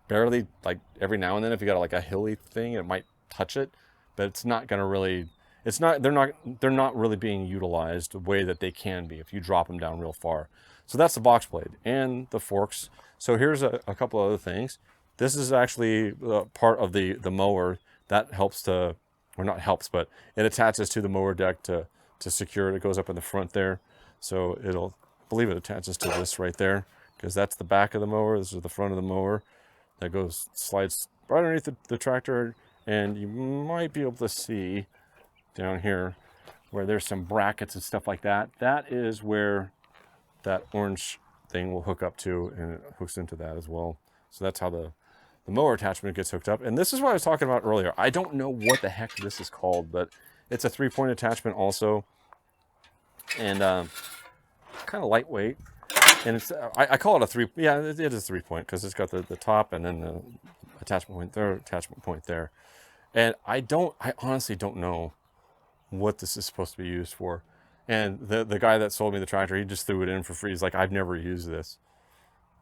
barely, like every now and then if you got like a hilly thing, it might touch it, but it's not going to really, it's not, they're not really being utilized the way that they can be if you drop them down real far. So that's the box blade and the forks. So here's a couple other things. This is actually part of the mower that helps to, or not helps, but it attaches to the mower deck to secure it. It goes up in the front there. So it'll, I believe it attaches to this right there, because that's the back of the mower. This is the front of the mower that goes, slides right underneath the tractor. And you might be able to see down here where there's some brackets and stuff like that. That is where that orange thing will hook up to, and it hooks into that as well. So that's how the mower attachment gets hooked up. And this is what I was talking about earlier. I don't know what the heck this is called, but it's a 3-point attachment also. And kind of lightweight. And it's, I call it a 3, yeah, it is a 3-point because it's got the top and then the attachment point there. And I honestly don't know what this is supposed to be used for. And the guy that sold me the tractor, he just threw it in for free. He's like, I've never used this.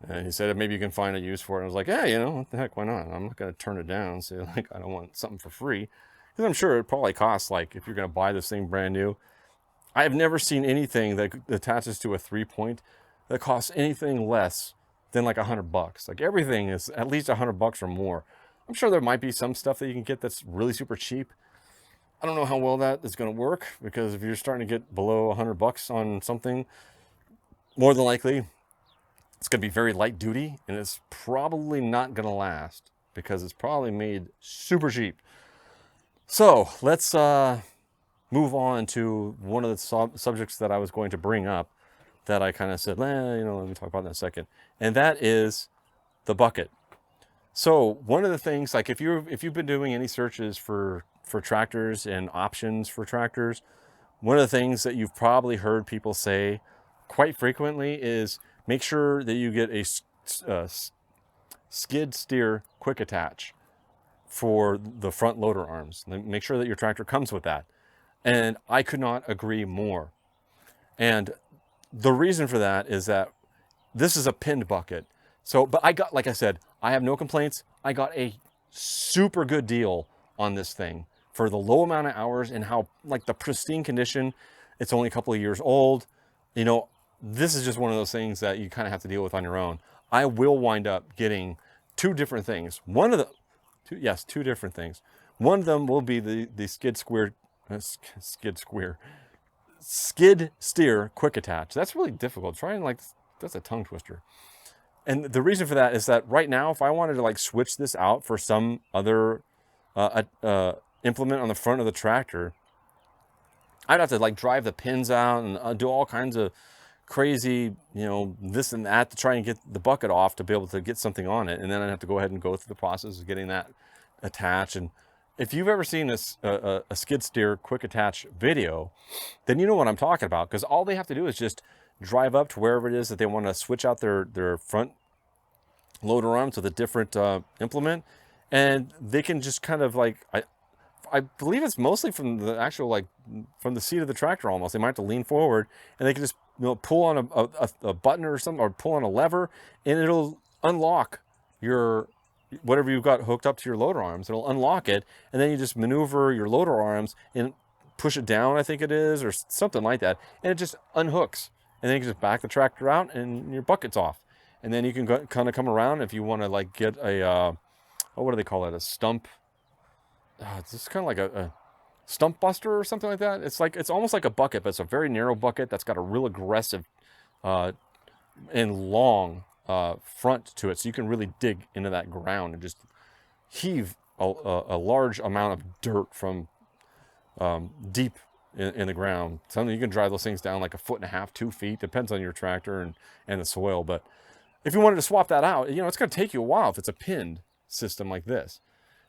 And he said, maybe you can find a use for it. And I was like, yeah, you know, what the heck, why not? I'm not going to turn it down and say, like, I don't want something for free. Because I'm sure it probably costs, like, if you're going to buy this thing brand new. I have never seen anything that attaches to a 3-point that costs anything less than like $100. Like, everything is at least $100 or more. I'm sure there might be some stuff that you can get that's really super cheap. I don't know how well that is going to work, because if you're starting to get below $100 on something, more than likely it's going to be very light duty, and it's probably not going to last because it's probably made super cheap. So let's move on to one of the subjects that I was going to bring up that I kind of said, you know, let me talk about that in a second. And that is the bucket. So one of the things, like if you've been doing any searches for tractors and options for tractors, one of the things that you've probably heard people say quite frequently is make sure that you get a skid steer quick attach for the front loader arms. Make sure that your tractor comes with that. And I could not agree more. And the reason for that is that this is a pinned bucket. So, but I got, like I said, I have no complaints. I got a super good deal on this thing for the low amount of hours and how, like, the pristine condition. It's only a couple of years old. You know, this is just one of those things that you kind of have to deal with on your own. I will wind up getting two different things. Two different things. One of them will be the skid steer quick attach. That's really difficult. That's a tongue twister. And the reason for that is that right now, if I wanted to like switch this out for some other implement on the front of the tractor, I'd have to like drive the pins out and do all kinds of crazy, you know, this and that to try and get the bucket off to be able to get something on it. And then I'd have to go ahead and go through the process of getting that attached. And if you've ever seen a skid steer quick attach video, then you know what I'm talking about, because all they have to do is just drive up to wherever it is that they want to switch out their front loader arms with a different implement, and they can just kind of like, I believe it's mostly from the actual, like, from the seat of the tractor almost. They might have to lean forward, and they can just, you know, pull on a button or something, or pull on a lever, and it'll unlock your whatever you've got hooked up to your loader arms. It'll unlock it, and then you just maneuver your loader arms and push it down, I think it is, or something like that, and it just unhooks. And then you can just back the tractor out and your bucket's off. And then you can kind of come around if you want to like get a, what do they call it? A stump. It's just kind of like a stump buster or something like that. It's almost like a bucket, but it's a very narrow bucket that's got a real aggressive and long front to it. So you can really dig into that ground and just heave a large amount of dirt from deep in the ground. Something you can drive those things down like 1.5 feet, 2 feet, depends on your tractor and the soil. But if you wanted to swap that out, it's going to take you a while if it's a pinned system like this.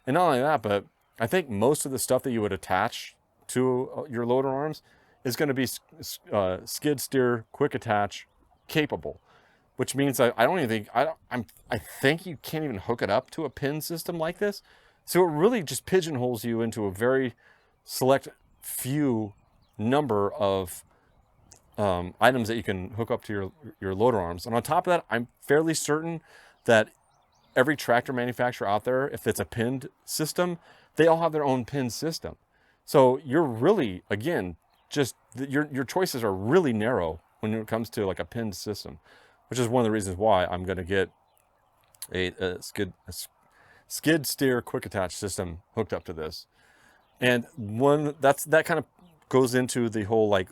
And not only that, but I think most of the stuff that you would attach to your loader arms is going to be skid steer, quick attach capable, which means I don't even think, I think you can't even hook it up to a pin system like this. So it really just pigeonholes you into a very select few number of items that you can hook up to your loader arms. And on top of that, I'm fairly certain that every tractor manufacturer out there, if it's a pinned system, they all have their own pin system. So you're really, again, just your choices are really narrow when it comes to like a pinned system, which is one of the reasons why I'm going to get a skid steer quick attach system hooked up to this. And that kind of goes into the whole like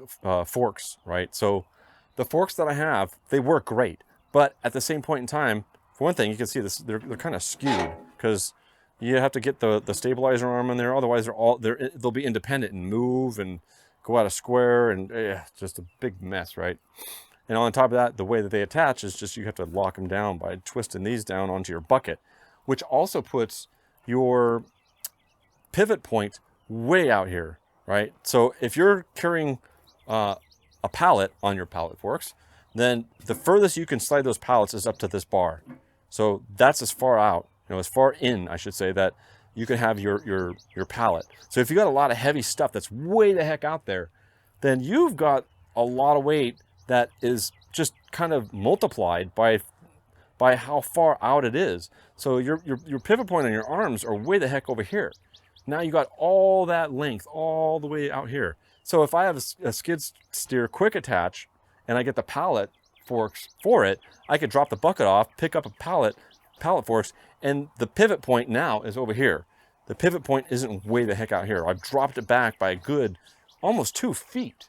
forks, right? So the forks that I have, they work great, but at the same point in time, for one thing, you can see this, they're kind of skewed because you have to get the stabilizer arm in there. Otherwise they'll be independent and move and go out of square, and just a big mess, right? And on top of that, the way that they attach is just, you have to lock them down by twisting these down onto your bucket, which also puts your pivot point way out here, right? So if you're carrying a pallet on your pallet forks, then the furthest you can slide those pallets is up to this bar. So that's as far out, as far in, I should say, that you can have your pallet. So if you got a lot of heavy stuff that's way the heck out there, then you've got a lot of weight that is just kind of multiplied by how far out it is. So your pivot point on your arms are way the heck over here. Now you got all that length all the way out here. So if I have a skid steer quick attach and I get the pallet forks for it, I could drop the bucket off, pick up a pallet forks, and the pivot point now is over here. The pivot point isn't way the heck out here. I've dropped it back by a good almost 2 feet.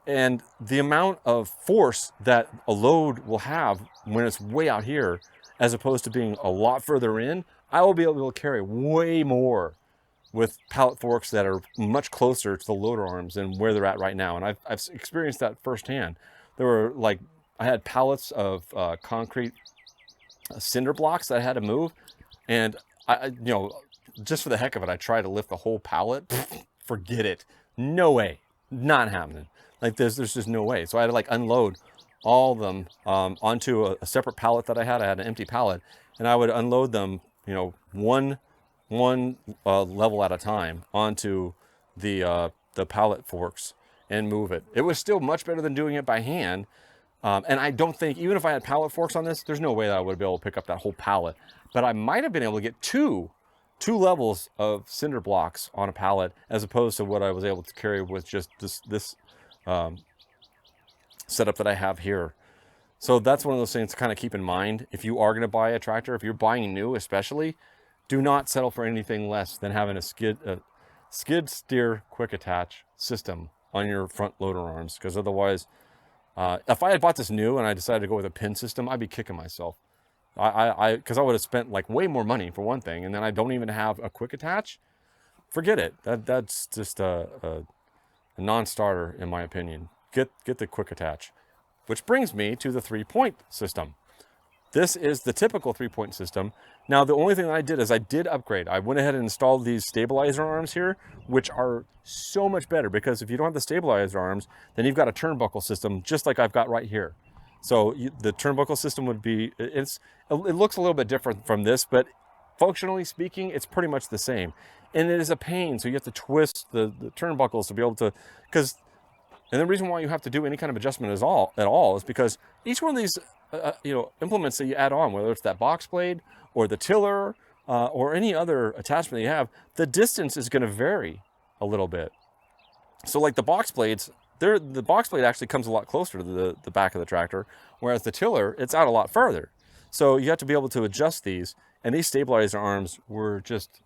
And the amount of force that a load will have when it's way out here, as opposed to being a lot further in, I will be able to carry way more with pallet forks that are much closer to the loader arms than where they're at right now. And I've experienced that firsthand. There were I had pallets of concrete cinder blocks that I had to move, and I just for the heck of it, I tried to lift the whole pallet. Forget it. No way. Not happening. Like there's just no way. So I had to unload all of them onto a separate pallet that I had. I had an empty pallet, and I would unload them, one level at a time onto the pallet forks and move it. It was still much better than doing it by hand. And I don't think, even if I had pallet forks on this, there's no way that I would be able to pick up that whole pallet. But I might have been able to get two levels of cinder blocks on a pallet, as opposed to what I was able to carry with just this setup that I have here. So that's one of those things to kind of keep in mind. If you are going to buy a tractor, if you're buying new especially, do not settle for anything less than having a skid steer quick attach system on your front loader arms, because otherwise, if I had bought this new and I decided to go with a pin system, I'd be kicking myself. Because I would have spent way more money for one thing, and then I don't even have a quick attach. Forget it. That's just a non-starter in my opinion. Get the quick attach, which brings me to the 3-point system. This is the typical 3-point system. Now, the only thing that I did is I did upgrade. I went ahead and installed these stabilizer arms here, which are so much better, because if you don't have the stabilizer arms, then you've got a turnbuckle system just like I've got right here. So the turnbuckle system would be, it looks a little bit different from this, but functionally speaking, it's pretty much the same. And it is a pain, so you have to twist the turnbuckles to be able to, and the reason why you have to do any kind of adjustment at all is because each one of these implements that you add on, whether it's that box blade or the tiller or any other attachment that you have, the distance is going to vary a little bit. So like the box blades, the box blade actually comes a lot closer to the back of the tractor, whereas the tiller, it's out a lot further. So you have to be able to adjust these, and these stabilizer arms were just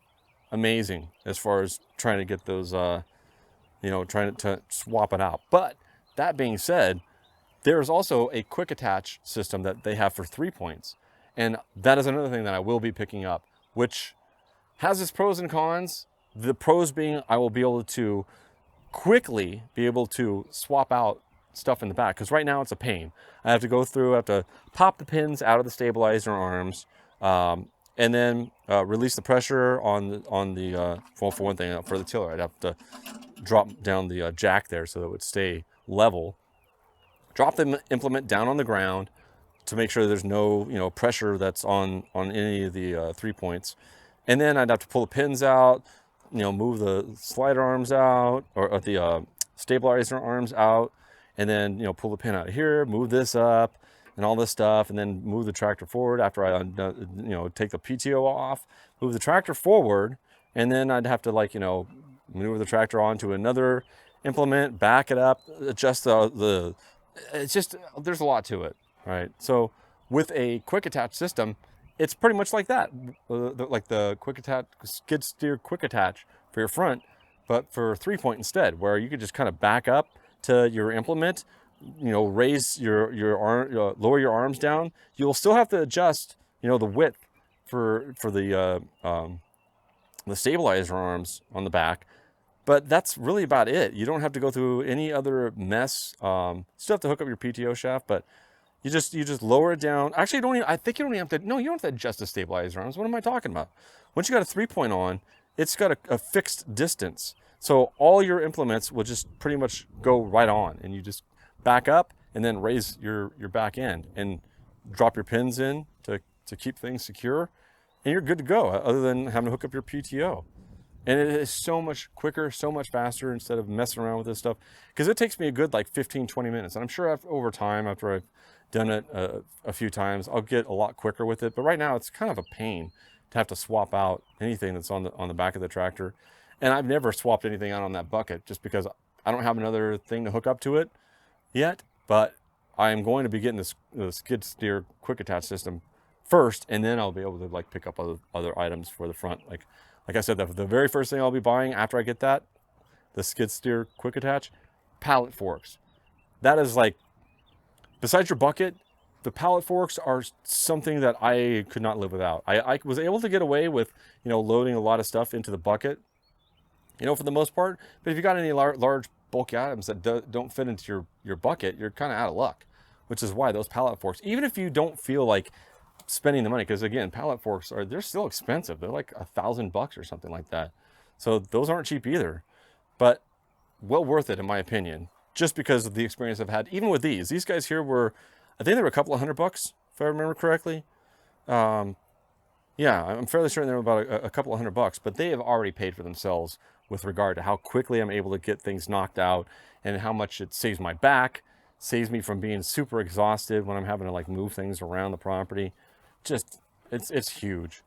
amazing as far as trying to get those, trying to swap it out. But that being said, there is also a quick attach system that they have for 3 points. And that is another thing that I will be picking up, which has its pros and cons. The pros being I will be able to quickly be able to swap out stuff in the back, because right now it's a pain. I have to go through, I have to pop the pins out of the stabilizer arms, and then release the pressure on the well, for one thing, for the tiller, I'd have to drop down the jack there so that it would stay level. Drop the implement down on the ground to make sure there's no, you know, pressure that's on any of the 3 points. And then I'd have to pull the pins out, you know, move the slider arms out, or the stabilizer arms out, and then, you know, pull the pin out of here, move this up, and all this stuff, and then move the tractor forward after I, you know, take the PTO off, move the tractor forward, and then I'd have to, like, you know, maneuver the tractor onto another implement, back it up, adjust it's just, there's a lot to it, right? So with a quick attach system, it's pretty much like that, like the quick attach, skid steer quick attach for your front, but for 3-point instead, where you could just kind of back up to your implement, you know, raise your arm, lower your arms down. You'll still have to adjust, you know, the width for the stabilizer arms on the back, but that's really about it. You don't have to go through any other mess. Still have to hook up your PTO shaft, but you just lower it down. Actually, I think you don't even have to. No, you don't have to adjust the stabilizer arms. What am I talking about? Once you got a 3-point on, it's got a fixed distance. So all your implements will just pretty much go right on, and you just back up and then raise your back end and drop your pins in to keep things secure, and you're good to go, other than having to hook up your PTO. And it is so much quicker, so much faster, instead of messing around with this stuff, because it takes me a good like 15-20 minutes. And I'm sure over time, after I've done it a few times, I'll get a lot quicker with it. But right now it's kind of a pain to have to swap out anything that's on the back of the tractor. And I've never swapped anything out on that bucket just because I don't have another thing to hook up to it yet. But I'm going to be getting this skid steer quick attach system first, and then I'll be able to like pick up other items for the front. Like I said, the very first thing I'll be buying after I get that, the skid steer quick attach, pallet forks. That is like, besides your bucket, the pallet forks are something that I could not live without. I was able to get away with, you know, loading a lot of stuff into the bucket, you know, for the most part. But if you got any large bulky items that don't fit into your bucket, you're kind of out of luck, which is why those pallet forks, even if you don't feel like spending the money, because again, pallet forks they're still expensive. They're like $1,000 or something like that. So those aren't cheap either, but well worth it in my opinion, just because of the experience I've had. Even with these guys here were, I think they were a couple of $100 if I remember correctly. Yeah, I'm fairly certain they were about a couple of $100, but they have already paid for themselves with regard to how quickly I'm able to get things knocked out, and how much it saves my back, saves me from being super exhausted when I'm having to like move things around the property. Just, it's huge.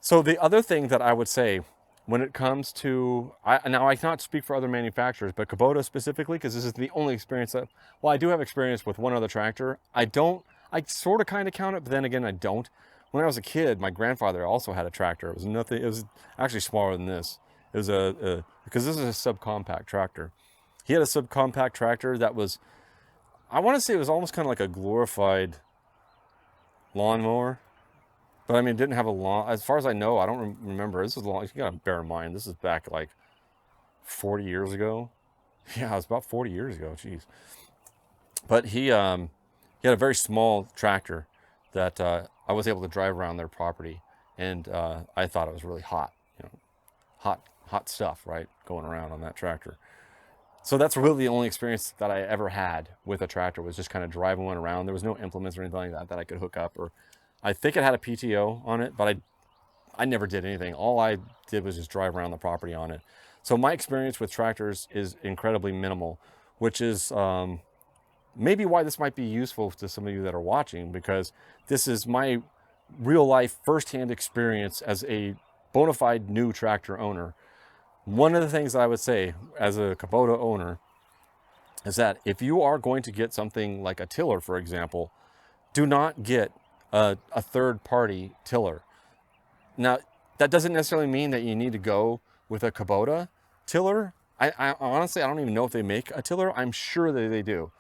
So the other thing that I would say when it comes to, now I cannot speak for other manufacturers, but Kubota specifically, because this is the only experience that, well, I do have experience with one other tractor. I sort of kind of count it, but then again, I don't. When I was a kid, my grandfather also had a tractor. It was actually smaller than this. It was because this is a subcompact tractor. He had a subcompact tractor that was, I want to say it was almost kind of like a glorified lawnmower, but I mean, it didn't have a lawn. As far as I know, I don't remember. This is long. You gotta bear in mind, this is back like 40 years ago. Yeah, it was about 40 years ago. Jeez. But he had a very small tractor that I was able to drive around their property, and I thought it was really hot. You know, hot stuff, right, going around on that tractor. So that's really the only experience that I ever had with a tractor, was just kind of driving one around. There was no implements or anything like that that I could hook up, or I think it had a PTO on it, but I never did anything. All I did was just drive around the property on it. So my experience with tractors is incredibly minimal, which is maybe why this might be useful to some of you that are watching, because this is my real life firsthand experience as a bona fide new tractor owner. One of the things I would say as a Kubota owner is that if you are going to get something like a tiller, for example, do not get a third-party tiller. Now, that doesn't necessarily mean that you need to go with a Kubota tiller. I honestly, I don't even know if they make a tiller. I'm sure that they do.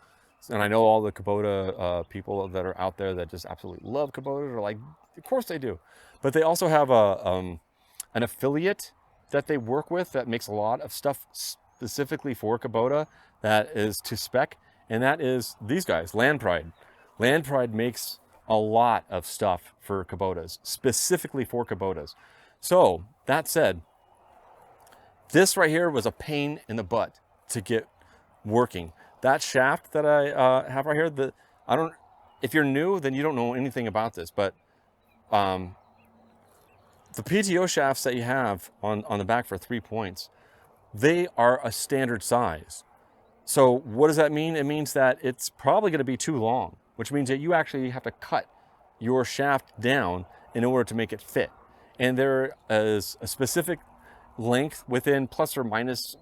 And I know all the Kubota people that are out there that just absolutely love Kubota are like, of course they do. But they also have an affiliate that they work with that makes a lot of stuff specifically for Kubota that is to spec, and that is these guys, Land Pride. Land Pride makes a lot of stuff for Kubotas, specifically for Kubotas. So that said, this right here was a pain in the butt to get working. That shaft that I have right here, if you're new, then you don't know anything about this, but the PTO shafts that you have on the back for 3 points, they are a standard size. So what does that mean? It means that it's probably going to be too long, which means that you actually have to cut your shaft down in order to make it fit. And there is a specific length within plus or minus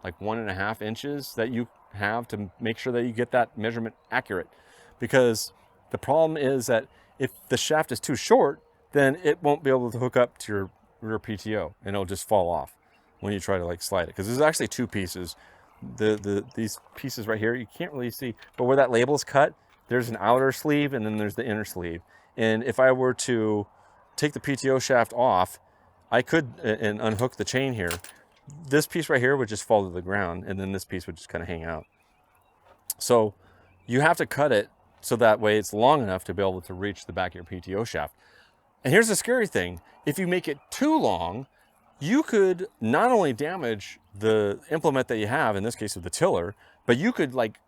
like 1.5 inches that you have to make sure that you get that measurement accurate. Because the problem is that if the shaft is too short, then it won't be able to hook up to your rear PTO and it'll just fall off when you try to like slide it. Because there's actually two pieces. These pieces right here, you can't really see, but where that label's cut, there's an outer sleeve and then there's the inner sleeve. And if I were to take the PTO shaft off, I could and unhook the chain here. This piece right here would just fall to the ground, and then this piece would just kind of hang out. So you have to cut it so that way it's long enough to be able to reach the back of your PTO shaft. And here's the scary thing. If you make it too long, you could not only damage the implement that you have, in this case of the tiller, but you could like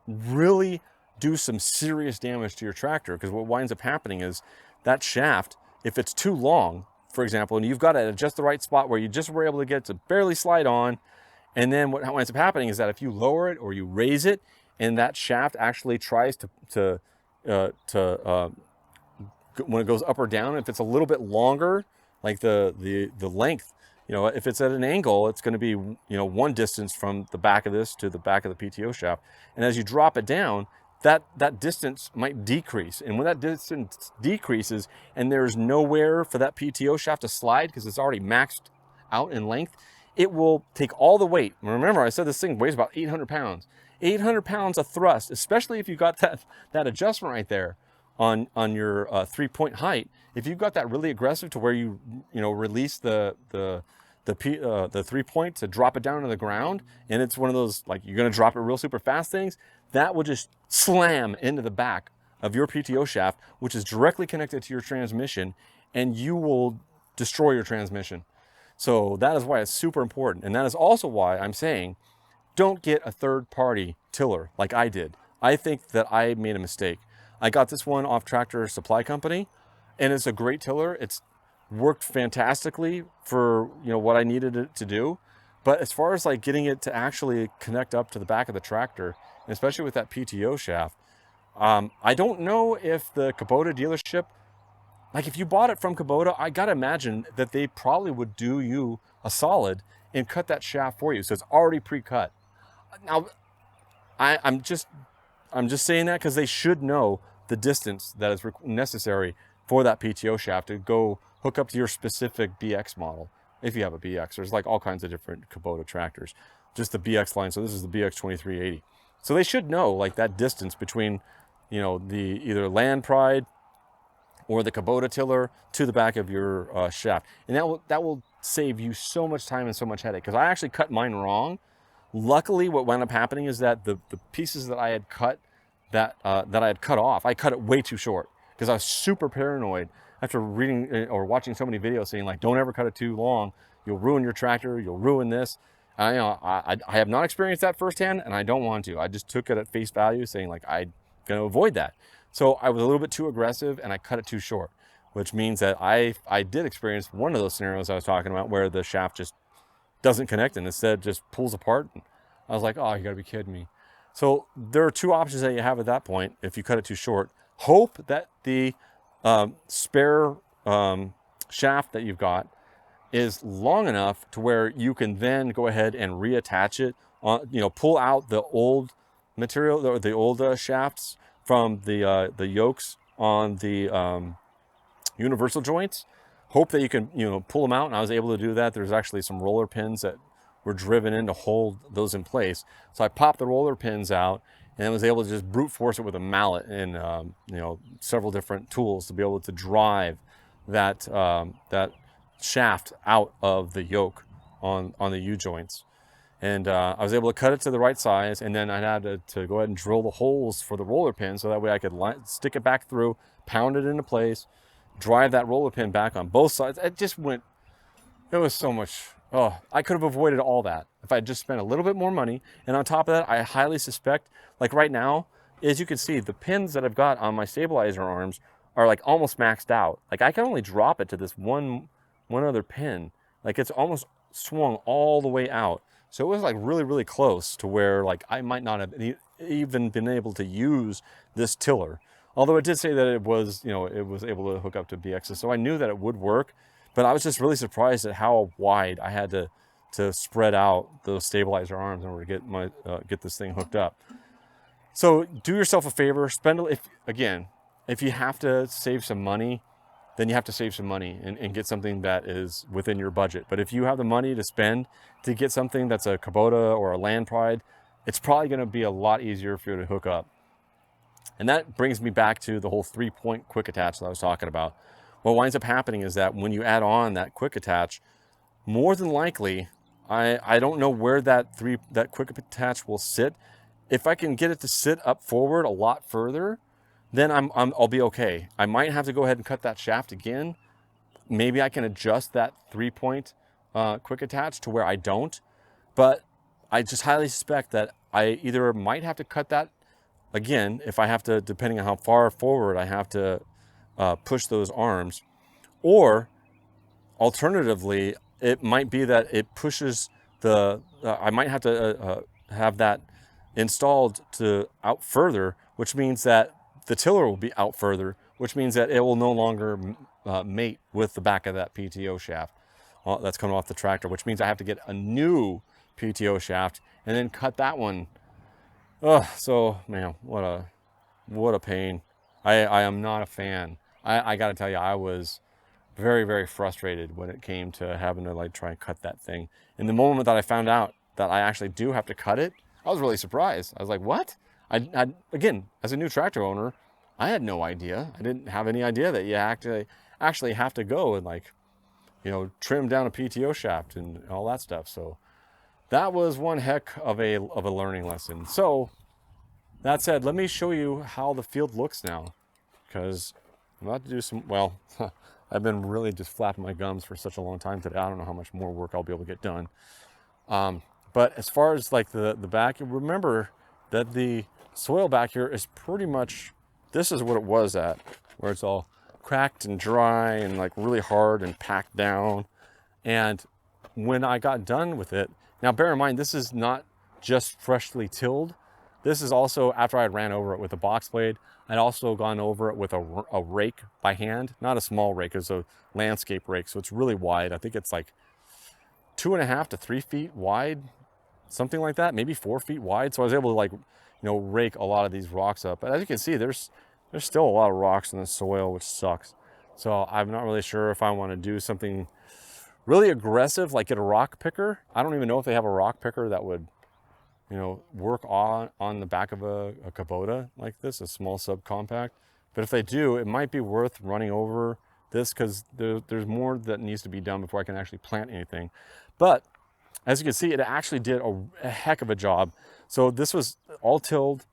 really do some serious damage to your tractor, because what winds up happening is that shaft, if it's too long, for example, and you've got it at just the right spot where you just were able to get it to barely slide on, and then what winds up happening is that if you lower it or you raise it and that shaft actually tries to when it goes up or down, if it's a little bit longer, like the length, you know, if it's at an angle, it's going to be, you know, one distance from the back of this to the back of the PTO shaft. And as you drop it down, that distance might decrease. And when that distance decreases and there's nowhere for that PTO shaft to slide because it's already maxed out in length, it will take all the weight. Remember, I said this thing weighs about 800 pounds. 800 pounds of thrust, especially if you've got that adjustment right there on your 3-point height. If you've got that really aggressive to where you release the 3-point to drop it down to the ground, and it's one of those like you're going to drop it real super fast things, that will just slam into the back of your PTO shaft, which is directly connected to your transmission, and you will destroy your transmission. So that is why it's super important. And that is also why I'm saying don't get a third-party tiller like I did. I think that I made a mistake. I got this one off Tractor Supply Company, and it's a great tiller. It's worked fantastically for what I needed it to do. But as far as like getting it to actually connect up to the back of the tractor, and especially with that PTO shaft, I don't know if the Kubota dealership, like if you bought it from Kubota, I gotta imagine that they probably would do you a solid and cut that shaft for you, so it's already pre-cut. Now, I'm just saying that because they should know the distance that is necessary for that PTO shaft to go hook up to your specific BX model. If you have a BX, there's like all kinds of different Kubota tractors, just the BX line. So this is the BX2380. So they should know like that distance between, the either Land Pride or the Kubota tiller to the back of your shaft. And that will save you so much time and so much headache, because I actually cut mine wrong. Luckily, what wound up happening is that the pieces that I had cut, that I had cut off, I cut it way too short because I was super paranoid after reading or watching so many videos saying like, don't ever cut it too long. You'll ruin your tractor. You'll ruin this. I have not experienced that firsthand, and I don't want to. I just took it at face value, saying like I'm going to avoid that. So I was a little bit too aggressive, and I cut it too short, which means that I did experience one of those scenarios I was talking about where the shaft just doesn't connect and instead just pulls apart. And I was like, oh, you got to be kidding me. So there are two options that you have at that point if you cut it too short. Hope that the spare shaft that you've got is long enough to where you can then go ahead and reattach it on, pull out the old material or the old shafts from the yokes on the universal joints. Hope that you can pull them out, and I was able to do that. There's actually some roller pins that were driven in to hold those in place. So I popped the roller pins out and I was able to just brute force it with a mallet and several different tools to be able to drive that that shaft out of the yoke on the U-joints. And I was able to cut it to the right size, and then I had to go ahead and drill the holes for the roller pin so that way I could stick it back through, pound it into place, drive that roller pin back on both sides. It just went, it was so much, oh, I could have avoided all that if I had just spent a little bit more money. And on top of that, I highly suspect, like right now, as you can see, the pins that I've got on my stabilizer arms are like almost maxed out. Like I can only drop it to this one other pin. Like it's almost swung all the way out. So it was like really, really close to where like I might not have even been able to use this tiller. Although it did say that it was, it was able to hook up to BXs. So I knew that it would work, but I was just really surprised at how wide I had to spread out those stabilizer arms in order to get this thing hooked up. So do yourself a favor, if you have to save some money, then you have to save some money and get something that is within your budget. But if you have the money to spend to get something that's a Kubota or a Land Pride, it's probably gonna be a lot easier for you to hook up. And that brings me back to the whole 3-point quick attach that I was talking about. What winds up happening is that when you add on that quick attach, more than likely, I don't know where that quick attach will sit. If I can get it to sit up forward a lot further, then I'll be okay. I might have to go ahead and cut that shaft again. Maybe I can adjust that 3-point quick attach to where I don't, but I just highly suspect that I either might have to cut that again if I have to, depending on how far forward I have to push those arms, or alternatively, it might be that it pushes I might have to have that installed to out further, which means that the tiller will be out further, which means that it will no longer mate with the back of that PTO shaft that's coming off the tractor, which means I have to get a new PTO shaft and then cut that one. So man, what a pain. I am not a fan. I gotta tell you, I was very, very frustrated when it came to having to like try and cut that thing. And the moment that I found out that I actually do have to cut it, I was really surprised. I was like, what? Again, as a new tractor owner, I had no idea. I didn't have any idea that you actually have to go and like, trim down a PTO shaft and all that stuff. So that was one heck of a learning lesson. So that said, let me show you how the field looks now, because I'm about to do some, well, I've been really just flapping my gums for such a long time today. I don't know how much more work I'll be able to get done. But as far as like the back, remember that the soil back here is pretty much, this is what it was at, where it's all cracked and dry and like really hard and packed down. And when I got done with it, now bear in mind, this is not just freshly tilled. This is also after I ran over it with a box blade. I'd also gone over it with a rake by hand, not a small rake, it's a landscape rake. So it's really wide. I think it's like 2.5 to 3 feet wide, something like that, maybe 4 feet wide. So I was able to like, rake a lot of these rocks up. But as you can see, there's still a lot of rocks in the soil, which sucks. So I'm not really sure if I want to do something really aggressive, like get a rock picker. I don't even know if they have a rock picker that would, work on the back of a Kubota like this, a small subcompact. But if they do, it might be worth running over this, because there's more that needs to be done before I can actually plant anything. But as you can see, it actually did a heck of a job. So this was all tilled,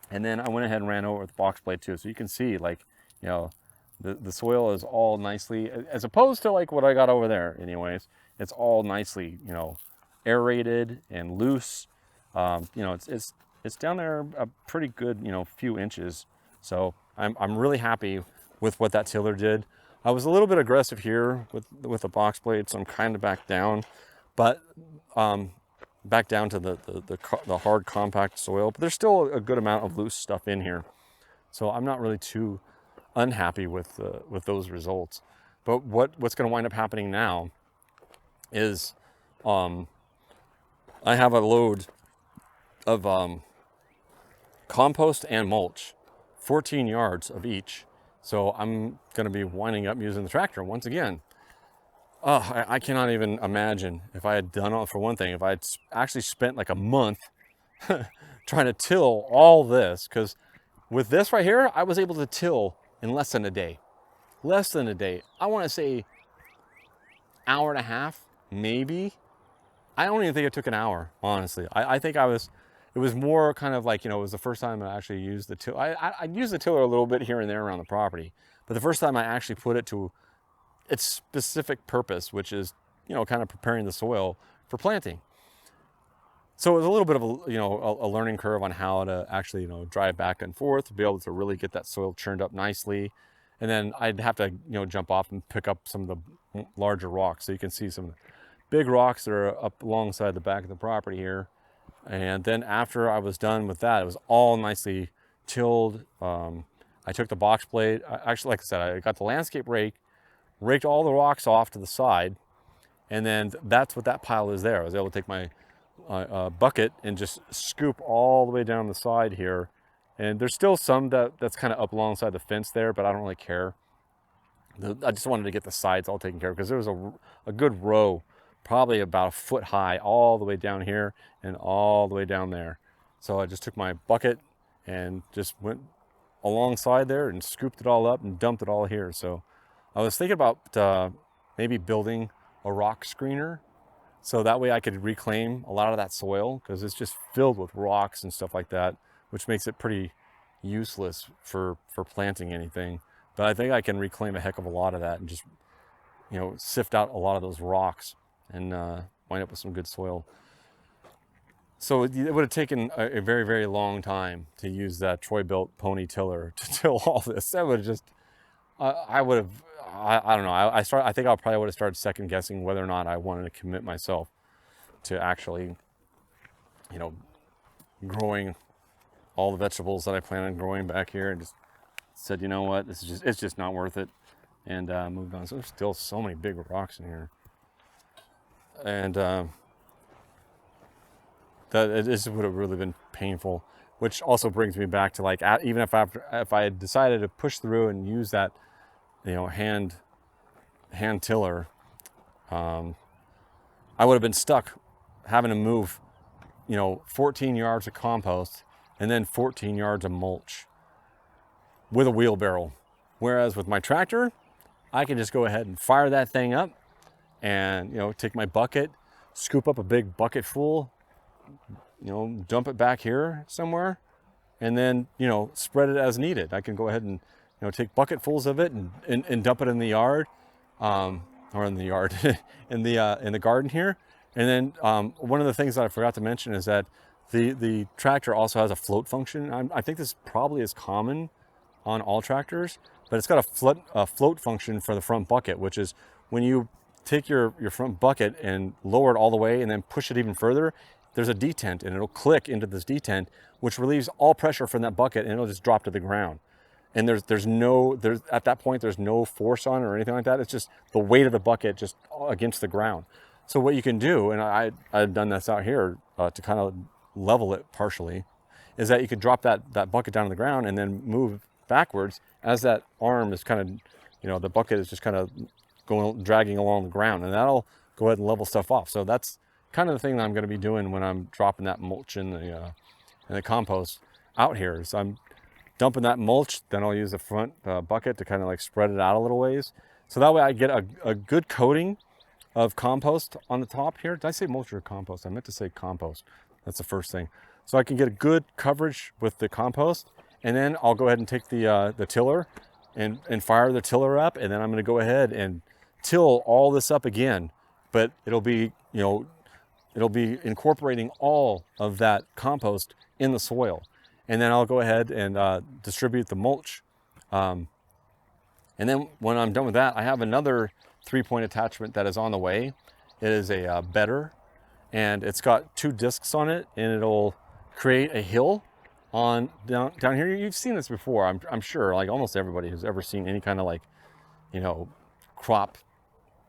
and then I went ahead and ran over with box blade too. So you can see, like, the soil is all nicely, as opposed to like what I got over there anyways, it's all nicely, aerated and loose. It's down there a pretty good, few inches. So I'm really happy with what that tiller did. I was a little bit aggressive here with the box blade, so I'm kind of back down, but back down to the hard compact soil. But there's still a good amount of loose stuff in here, so I'm not really too unhappy with those results. But what's going to wind up happening now is I have a load of compost and mulch, 14 yards of each. So I'm going to be winding up using the tractor once again. I cannot even imagine if I had done, for one thing, if I had actually spent like a month trying to till all this, because with this right here, I was able to till in less than a day. Less than a day. I want to say hour and a half, maybe. I don't even think it took an hour, honestly. I think it was more kind of like, you know, it was the first time I actually used the tiller. I used the tiller a little bit here and there around the property, but the first time I actually put it to its specific purpose, which is, you know, kind of preparing the soil for planting. So it was a little bit of a, you know, a learning curve on how to actually, you know, drive back and forth to be able to really get that soil churned up nicely. And then I'd have to, you know, jump off and pick up some of the larger rocks. So you can see some of the big rocks that are up alongside the back of the property here. And then after I was done with that, it was all nicely tilled. I took the box blade. Actually, like I said, I got the landscape rake, raked all the rocks off to the side. And then that's what that pile is there. I was able to take my bucket and just scoop all the way down the side here. And there's still some that's kind of up alongside the fence there, but I don't really care. I just wanted to get the sides all taken care of because there was a good row, probably about a foot high, all the way down here and all the way down there. So I just took my bucket and just went alongside there and scooped it all up and dumped it all here. So I was thinking about maybe building a rock screener, so that way I could reclaim a lot of that soil, because it's just filled with rocks and stuff like that, which makes it pretty useless for planting anything. But I think I can reclaim a heck of a lot of that and just, you know, sift out a lot of those rocks and wind up with some good soil. So it would have taken a very, very long time to use that Troy-built pony tiller to till all this. That would have just, I would have, I don't know. I think I probably would have started second guessing whether or not I wanted to commit myself to actually, you know, growing all the vegetables that I plan on growing back here, and just said, you know what, it's just not worth it, and moved on. So there's still so many big rocks in here, and this would have really been painful. Which also brings me back to, like, even if I had decided to push through and use that, you know, hand tiller, I would have been stuck having to move, you know, 14 yards of compost and then 14 yards of mulch with a wheelbarrow. Whereas with my tractor, I can just go ahead and fire that thing up and, you know, take my bucket, scoop up a big bucket full, you know, dump it back here somewhere, and then, you know, spread it as needed. I can go ahead and, you know, take bucketfuls of it and dump it in the yard, or in the yard, in the garden here. And then one of the things that I forgot to mention is that the tractor also has a float function. I think this probably is common on all tractors, but it's got a float function for the front bucket, which is when you take your front bucket and lower it all the way and then push it even further, there's a detent, and it'll click into this detent, which relieves all pressure from that bucket, and it'll just drop to the ground. And at that point, there's no force on it or anything like that. It's just the weight of the bucket just against the ground. So what you can do, and I've done this out here to kind of level it partially, is that you could drop that bucket down to the ground and then move backwards as that arm is kind of, you know, the bucket is just kind of dragging along the ground, and that'll go ahead and level stuff off. So that's kind of the thing that I'm going to be doing when I'm dropping that mulch in the compost out here. So I'm dumping that mulch, then I'll use the front bucket to kind of like spread it out a little ways. So that way I get a good coating of compost on the top here. Did I say mulch or compost? I meant to say compost. That's the first thing. So I can get a good coverage with the compost, and then I'll go ahead and take the tiller and fire the tiller up, and then I'm going to go ahead and till all this up again. But it'll be, you know, it'll be incorporating all of that compost in the soil. And then I'll go ahead and distribute the mulch. And then when I'm done with that, I have another 3-point attachment that is on the way. It is a bedder, and it's got 2 discs on it, and it'll create a hill on down here. You've seen this before, I'm sure. Like almost everybody who's ever seen any kind of, like, you know, crop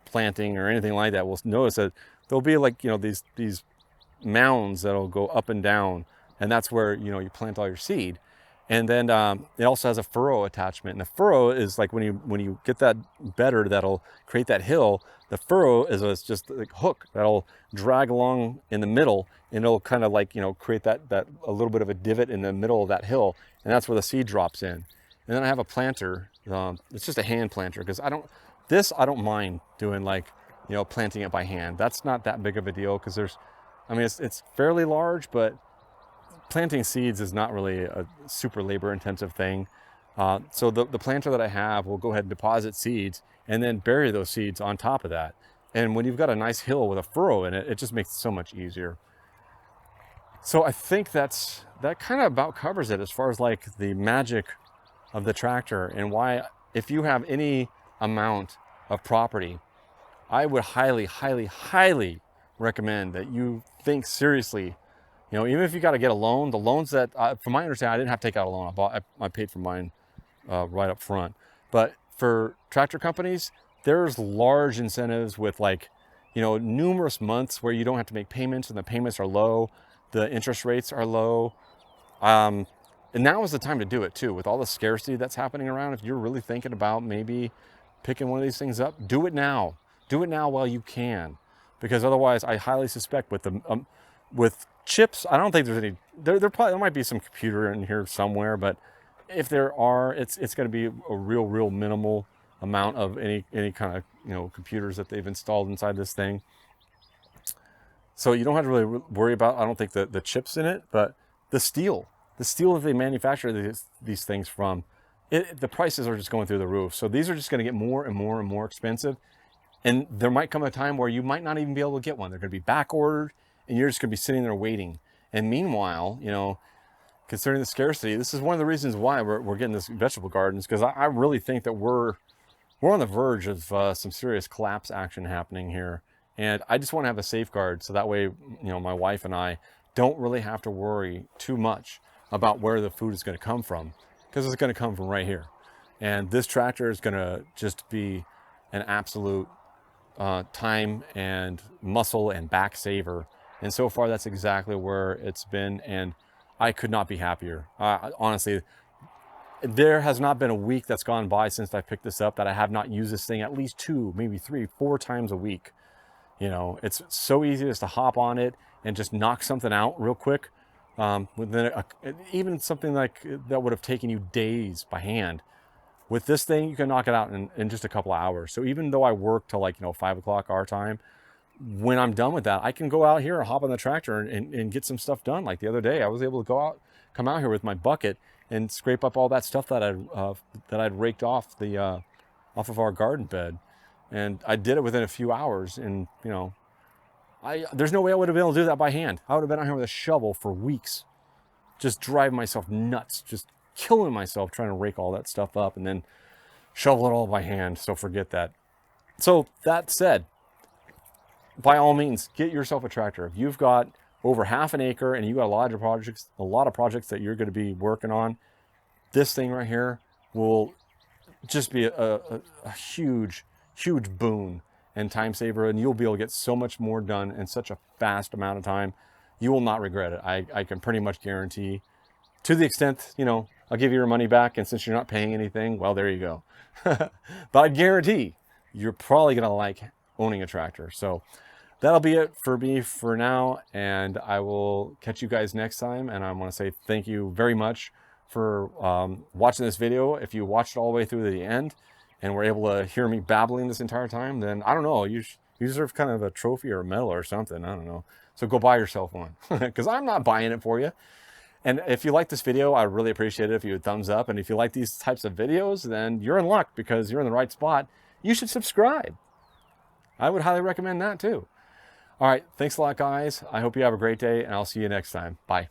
planting or anything like that will notice that there'll be, like, you know, these mounds that'll go up and down, and that's where, you know, you plant all your seed. And then it also has a furrow attachment, and the furrow is like when you get that bedder that'll create that hill, the furrow is just like a hook that'll drag along in the middle, and it'll kind of, like, you know, create that a little bit of a divot in the middle of that hill, and that's where the seed drops in. And then I have a planter. It's just a hand planter, because I don't mind doing like planting it by hand. That's not that big of a deal because it's fairly large, but planting seeds is not really a super labor intensive thing. So the planter that I have will go ahead and deposit seeds and then bury those seeds on top of that. And when you've got a nice hill with a furrow in it, it just makes it so much easier. So I think that kind of about covers it as far as like the magic of the tractor and why, if you have any amount of property, I would highly, highly, highly recommend that you think seriously. Even if you got to get a loan, the loans that, from my understanding, I didn't have to take out a loan. I paid for mine right up front. But for tractor companies, there's large incentives with numerous months where you don't have to make payments and the payments are low. The interest rates are low. And now is the time to do it too. With all the scarcity that's happening around, if you're really thinking about maybe picking one of these things up, do it now. Do it now while you can. Because otherwise, I highly suspect with chips, I don't think there's any, there might be some computer in here somewhere, but if there are, it's going to be a real minimal amount of any kind of, computers that they've installed inside this thing. So you don't have to really worry about, I don't think, the chips in it, but the steel that they manufacture these things from, the prices are just going through the roof. So these are just going to get more and more and more expensive. And there might come a time where you might not even be able to get one. They're going to be back ordered and you're just going to be sitting there waiting. And meanwhile, considering the scarcity, this is one of the reasons why we're getting this vegetable gardens, because I really think that we're on the verge of some serious collapse action happening here. And I just want to have a safeguard so that way, my wife and I don't really have to worry too much about where the food is going to come from, because it's going to come from right here. And this tractor is going to just be an absolute time and muscle and back saver. And so far, that's exactly where it's been. And I could not be happier. Honestly, there has not been a week that's gone by since I picked this up that I have not used this thing at least 2, maybe 3, 4 times a week. It's so easy just to hop on it and just knock something out real quick. Within even something like that would have taken you days by hand. With this thing, you can knock it out in just a couple of hours. So even though I work till 5 o'clock our time, when I'm done with that, I can go out here and hop on the tractor and get some stuff done. Like the other day, I was able to come out here with my bucket and scrape up all that stuff that I'd raked off off of our garden bed. And I did it within a few hours. And, there's no way I would have been able to do that by hand. I would have been out here with a shovel for weeks, just driving myself nuts, just killing myself trying to rake all that stuff up and then shovel it all by hand. So forget that. So that said, by all means, get yourself a tractor. If you've got over half an acre and you got a lot of projects that you're going to be working on, this thing right here will just be a huge boon and time saver, and you'll be able to get so much more done in such a fast amount of time. You will not regret it. I can pretty much guarantee, to the extent, I'll give you your money back, and since you're not paying anything, well, there you go. But I guarantee you're probably going to like owning a tractor. So that'll be it for me for now, and I will catch you guys next time. And I want to say thank you very much for watching this video. If you watched it all the way through to the end and were able to hear me babbling this entire time, then I don't know, you deserve kind of a trophy or a medal or something. I don't know. So go buy yourself one, because I'm not buying it for you. And if you like this video, I really appreciate it if you would thumbs up. And if you like these types of videos, then you're in luck, because you're in the right spot. You should subscribe. I would highly recommend that too. All right. Thanks a lot, guys. I hope you have a great day, and I'll see you next time. Bye.